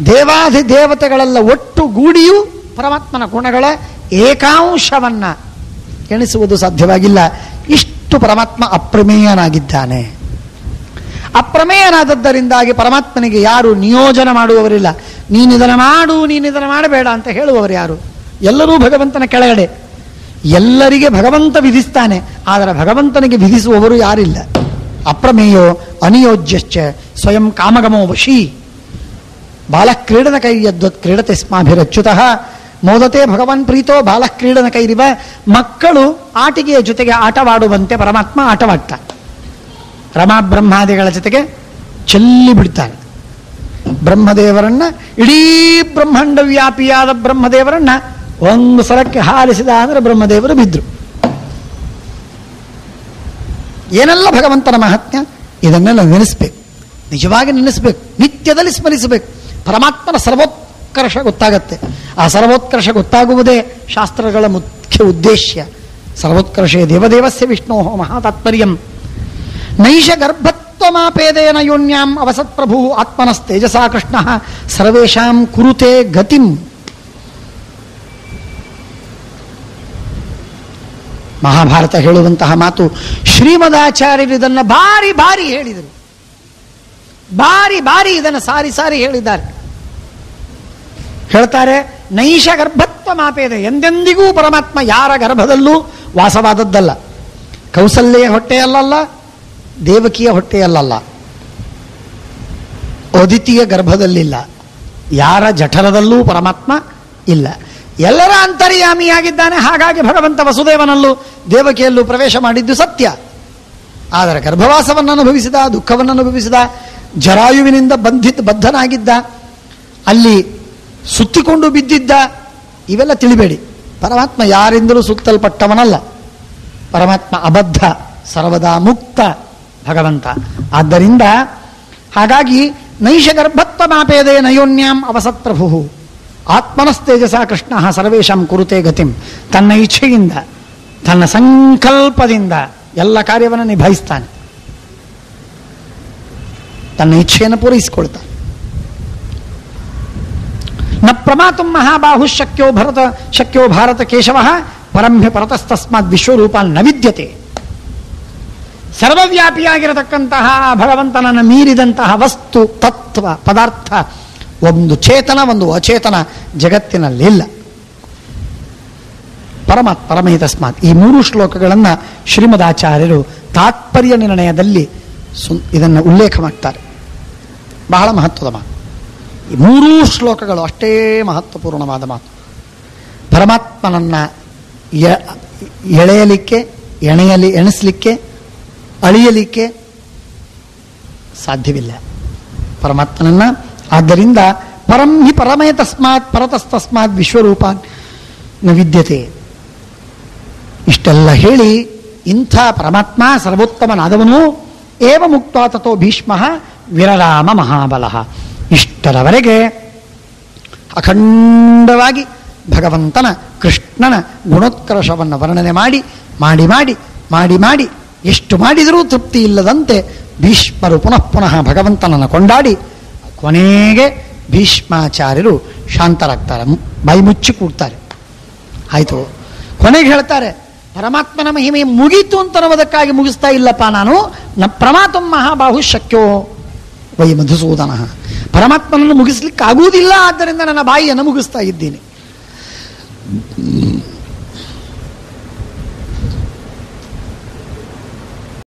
ದೇವಾಧಿದೇವತೆಗಳೆಲ್ಲ ಒಟ್ಟುಗೂಡಿಯೂ ಪರಮಾತ್ಮನ ಗುಣಗಳ ಏಕಾಂಶವನ್ನ ಎಣಿಸುವುದು ಸಾಧ್ಯವಾಗಿಲ್ಲ. ಇಷ್ಟು ಪರಮಾತ್ಮ ಅಪ್ರಮೇಯನಾಗಿದ್ದಾನೆ. ಅಪ್ರಮೇಯನಾದದ್ದರಿಂದಾಗಿ ಪರಮಾತ್ಮನಿಗೆ ಯಾರು ನಿಯೋಜನೆ ಮಾಡುವವರಿಲ್ಲ. ನೀನಿದನ್ನು ಮಾಡು, ನೀನಿದನ್ನು ಮಾಡಬೇಡ ಅಂತ ಹೇಳುವವರು ಯಾರು? ಎಲ್ಲರೂ ಭಗವಂತನ ಕೆಳಗಡೆ. ಎಲ್ಲರಿಗೆ ಭಗವಂತ ವಿಧಿಸ್ತಾನೆ, ಆದರೆ ಭಗವಂತನಿಗೆ ವಿಧಿಸುವವರು ಯಾರಿಲ್ಲ. ಅಪ್ರಮೇಯೋ ಅನಿಯೋಜ್ಯಶ್ಚ ಸ್ವಯಂ ಕಾಮಗಮೋ ವಶಿ ಬಾಲ ಕ್ರೀಡನ ಕೈ ಯದ್ವತ್ ಕ್ರೀಡತೆ ಸ್ಮಾಭಿರಚ್ಯುತಃ ಮೋದತೆ ಭಗವಾನ್ ಪ್ರೀತೋ ಬಾಲ ಕ್ರೀಡನ ಕೈರಿವ. ಮಕ್ಕಳು ಆಟಿಕೆಯ ಜೊತೆಗೆ ಆಟವಾಡುವಂತೆ ಪರಮಾತ್ಮ ಆಟವಾಡ್ತಾನೆ. ರಮಾ ಬ್ರಹ್ಮಾದಿಗಳ ಜೊತೆಗೆ ಚೆಲ್ಲಿ ಬಿಡ್ತಾನೆ. ಬ್ರಹ್ಮದೇವರನ್ನ, ಇಡೀ ಬ್ರಹ್ಮಾಂಡ ವ್ಯಾಪಿಯಾದ ಬ್ರಹ್ಮದೇವರನ್ನ ಒಂದು ಸಲಕ್ಕೆ ಹಾರಿಸಿದ ಅಂದರೆ ಬ್ರಹ್ಮದೇವರು ಬಿದ್ರು. ಏನೆಲ್ಲ ಭಗವಂತನ ಮಹಾತ್ಮ್ಯ, ಇದನ್ನೆಲ್ಲ ನೆನೆಸ್ಬೇಕು, ನಿಜವಾಗಿ ನೆನೆಸ್ಬೇಕು, ನಿತ್ಯದಲ್ಲಿ ಸ್ಮರಿಸಬೇಕು. ಪರಮಾತ್ಮನ ಸರ್ವೋತ್ಕರ್ಷ ಗೊತ್ತಾಗತ್ತೆ. ಆ ಸರ್ವೋತ್ಕರ್ಷ ಗೊತ್ತಾಗುವುದೇ ಶಾಸ್ತ್ರಗಳ ಮುಖ್ಯ ಉದ್ದೇಶ. ಸರ್ವೋತ್ಕರ್ಷೇ ದೇವದೇವಸ್ಯ ವಿಷ್ಣೋ ಮಹಾತಾತ್ಪರ್ಯಂ. ನೈಷ ಗರ್ಭತ್ವಮಾಪೇದೇನ ಯೋನ್ಯಾಂ ಅವಸತ್ ಪ್ರಭು ಆತ್ಮನಸ್ತೇಜಸಾ ಕೃಷ್ಣ ಸರ್ವೇಷಾಂ ಕುರುತೆ ಗತಿಂ. ಮಹಾಭಾರತ ಹೇಳುವಂತಹ ಮಾತು. ಶ್ರೀಮದಾಚಾರ್ಯರು ಇದನ್ನು ಬಾರಿ ಬಾರಿ ಹೇಳಿದರು. ಬಾರಿ ಇದನ್ನು ಸಾರಿ ಹೇಳಿದ್ದಾರೆ. ಹೇಳ್ತಾರೆ, ನೈಷ ಗರ್ಭತ್ವ ಮಾಪೇದೆ. ಎಂದೆಂದಿಗೂ ಪರಮಾತ್ಮ ಯಾರ ಗರ್ಭದಲ್ಲೂ ವಾಸವಾದದ್ದಲ್ಲ. ಕೌಸಲ್ಯ ಹೊಟ್ಟೆಯಲ್ಲ, ದೇವಕಿಯ ಹೊಟ್ಟೆಯಲ್ಲ, ಅದಿತಿಯ ಗರ್ಭದಲ್ಲಿಲ್ಲ, ಯಾರ ಜಠರದಲ್ಲೂ ಪರಮಾತ್ಮ ಇಲ್ಲ. ಎಲ್ಲರ ಅಂತರ್ಯಾಮಿಯಾಗಿದ್ದಾನೆ. ಹಾಗಾಗಿ ಭಗವಂತ ವಸುದೇವನಲ್ಲೂ ದೇವಕಿಯಲ್ಲೂ ಪ್ರವೇಶ ಮಾಡಿದ್ದು ಸತ್ಯ. ಆದರೆ ಗರ್ಭವಾಸವನ್ನು ಅನುಭವಿಸಿದ, ದುಃಖವನ್ನು ಅನುಭವಿಸಿದ, ಜರಾಯುವಿನಿಂದ ಬದ್ಧನಾಗಿದ್ದ, ಅಲ್ಲಿ ಸುತ್ತಿಕೊಂಡು ಬಿದ್ದಿದ್ದ, ಇವೆಲ್ಲ ತಿಳಿಬೇಡಿ. ಪರಮಾತ್ಮ ಯಾರಿಂದಲೂ ಸುತ್ತಲ್ಪಟ್ಟವನಲ್ಲ. ಪರಮಾತ್ಮ ಅಬದ್ಧ, ಸರ್ವದಾ ಮುಕ್ತ ಭಗವಂತ. ಆದ್ದರಿಂದ ಹಾಗಾಗಿ ನೈಷ ಗರ್ಭತ್ವ ಮಾಪೇದೆ ನಯೋನ್ಯಾಂ ಅವಸತ್ ಪ್ರಭು ಆತ್ಮನಸ್ತೇಜಸ ಕೃಷ್ಣ ಸರ್ವೇಶಾಂ ಕುರುತೆ ಗತಿಂ. ತನ್ನ ಇಚ್ಛೆಯಿಂದ, ತನ್ನ ಸಂಕಲ್ಪದಿಂದ ಎಲ್ಲ ಕಾರ್ಯವನ್ನು ನಿಭಾಯಿಸ್ತಾನೆ. ತನ್ನ ಇಚ್ಛೆಯನ್ನು ಪೂರೈಸಿಕೊಳ್ತಾನೆ. ನ ಪ್ರಮಾತು ಮಹಾಬಾಹು ಶಕ್ಯೋ ಭಾರತ ಕೇಶವ ಪರಂಭ್ಯ ಪರತಸ್ತಸ್ಮಾತ್ ವಿಶ್ವರೂಪ ನ ವಿದ್ಯತೆ. ಸರ್ವವ್ಯಾಪಿಯಾಗಿರತಕ್ಕಂತಹ ಭಗವಂತನನ್ನು ಮೀರಿದಂತಹ ವಸ್ತು, ತತ್ವ, ಪದಾರ್ಥ, ಒಂದು ಚೇತನ, ಒಂದು ಅಚೇತನ ಜಗತ್ತಿನಲ್ಲಿಲ್ಲ. ಪರಮೇ ತಸ್ಮಾತ್. ಈ 3 ಶ್ಲೋಕಗಳನ್ನು ಶ್ರೀಮದಾಚಾರ್ಯರು ತಾತ್ಪರ್ಯ ನಿರ್ಣಯದಲ್ಲಿ ಇದನ್ನು ಉಲ್ಲೇಖ ಮಾಡ್ತಾರೆ. ಬಹಳ ಮಹತ್ವದ ಮಾತು. ಈ 3 ಶ್ಲೋಕಗಳು ಅಷ್ಟೇ ಮಹತ್ವಪೂರ್ಣವಾದ ಮಾತು. ಪರಮಾತ್ಮನನ್ನ ಎಳೆಯಲಿಕ್ಕೆ, ಎಣಿಸಲಿಕ್ಕೆ, ಅಳಿಯಲಿಕ್ಕೆ ಸಾಧ್ಯವಿಲ್ಲ ಪರಮಾತ್ಮನನ್ನ. ಆದ್ದರಿಂದ ಪರಮೇ ತಸ್ಮಾತ್ ಪರತಸ್ತಸ್ಮಾತ್ ವಿಶ್ವರೂಪಾನ್ ನ ವಿದ್ಯತೆ. ಇಷ್ಟೆಲ್ಲ ಹೇಳಿ ಇಂಥ ಪರಮಾತ್ಮ ಸರ್ವೋತ್ತಮನಾದವನು ಏವ ಮುಕ್ತ ತಥೋ ಭೀಷ್ಮ ವಿರರಾಮ ಮಹಾಬಲ. ಇಷ್ಟರವರೆಗೆ ಅಖಂಡವಾಗಿ ಭಗವಂತನ ಕೃಷ್ಣನ ಗುಣೋತ್ಕರ್ಷವನ್ನು ವರ್ಣನೆ ಮಾಡಿ ಮಾಡಿ ಮಾಡಿ ಮಾಡಿ ಮಾಡಿ ಎಷ್ಟು ಮಾಡಿದರೂ ತೃಪ್ತಿ ಇಲ್ಲದಂತೆ ಭೀಷ್ಮರು ಪುನಃ ಪುನಃ ಭಗವಂತನನ್ನು ಕೊಂಡಾಡಿ ಕೊನೆಗೆ ಭೀಷ್ಮಾಚಾರ್ಯರು ಶಾಂತರಾಗ್ತಾರೆ, ಬಾಯಿ ಮುಚ್ಚಿ ಕೂಡ್ತಾರೆ. ಆಯಿತು, ಕೊನೆಗೆ ಹೇಳ್ತಾರೆ ಪರಮಾತ್ಮನ ಮಹಿಮೆ ಮುಗೀತು ಅಂತ ಅನ್ನೋದಕ್ಕಾಗಿ ಮುಗಿಸ್ತಾ ಇಲ್ಲಪ್ಪ ನಾನು, ಪ್ರಮಾತಂ ಮಹಾಬಾಹು ಶಕ್ಯೋ ವೈ ಮಧುಸೂದನ. ಪರಮಾತ್ಮನನ್ನು ಮುಗಿಸ್ಲಿಕ್ಕೆ ಆಗುವುದಿಲ್ಲ, ಆದ್ದರಿಂದ ನನ್ನ ಬಾಯಿಯನ್ನು ಮುಗಿಸ್ತಾ ಇದ್ದೀನಿ.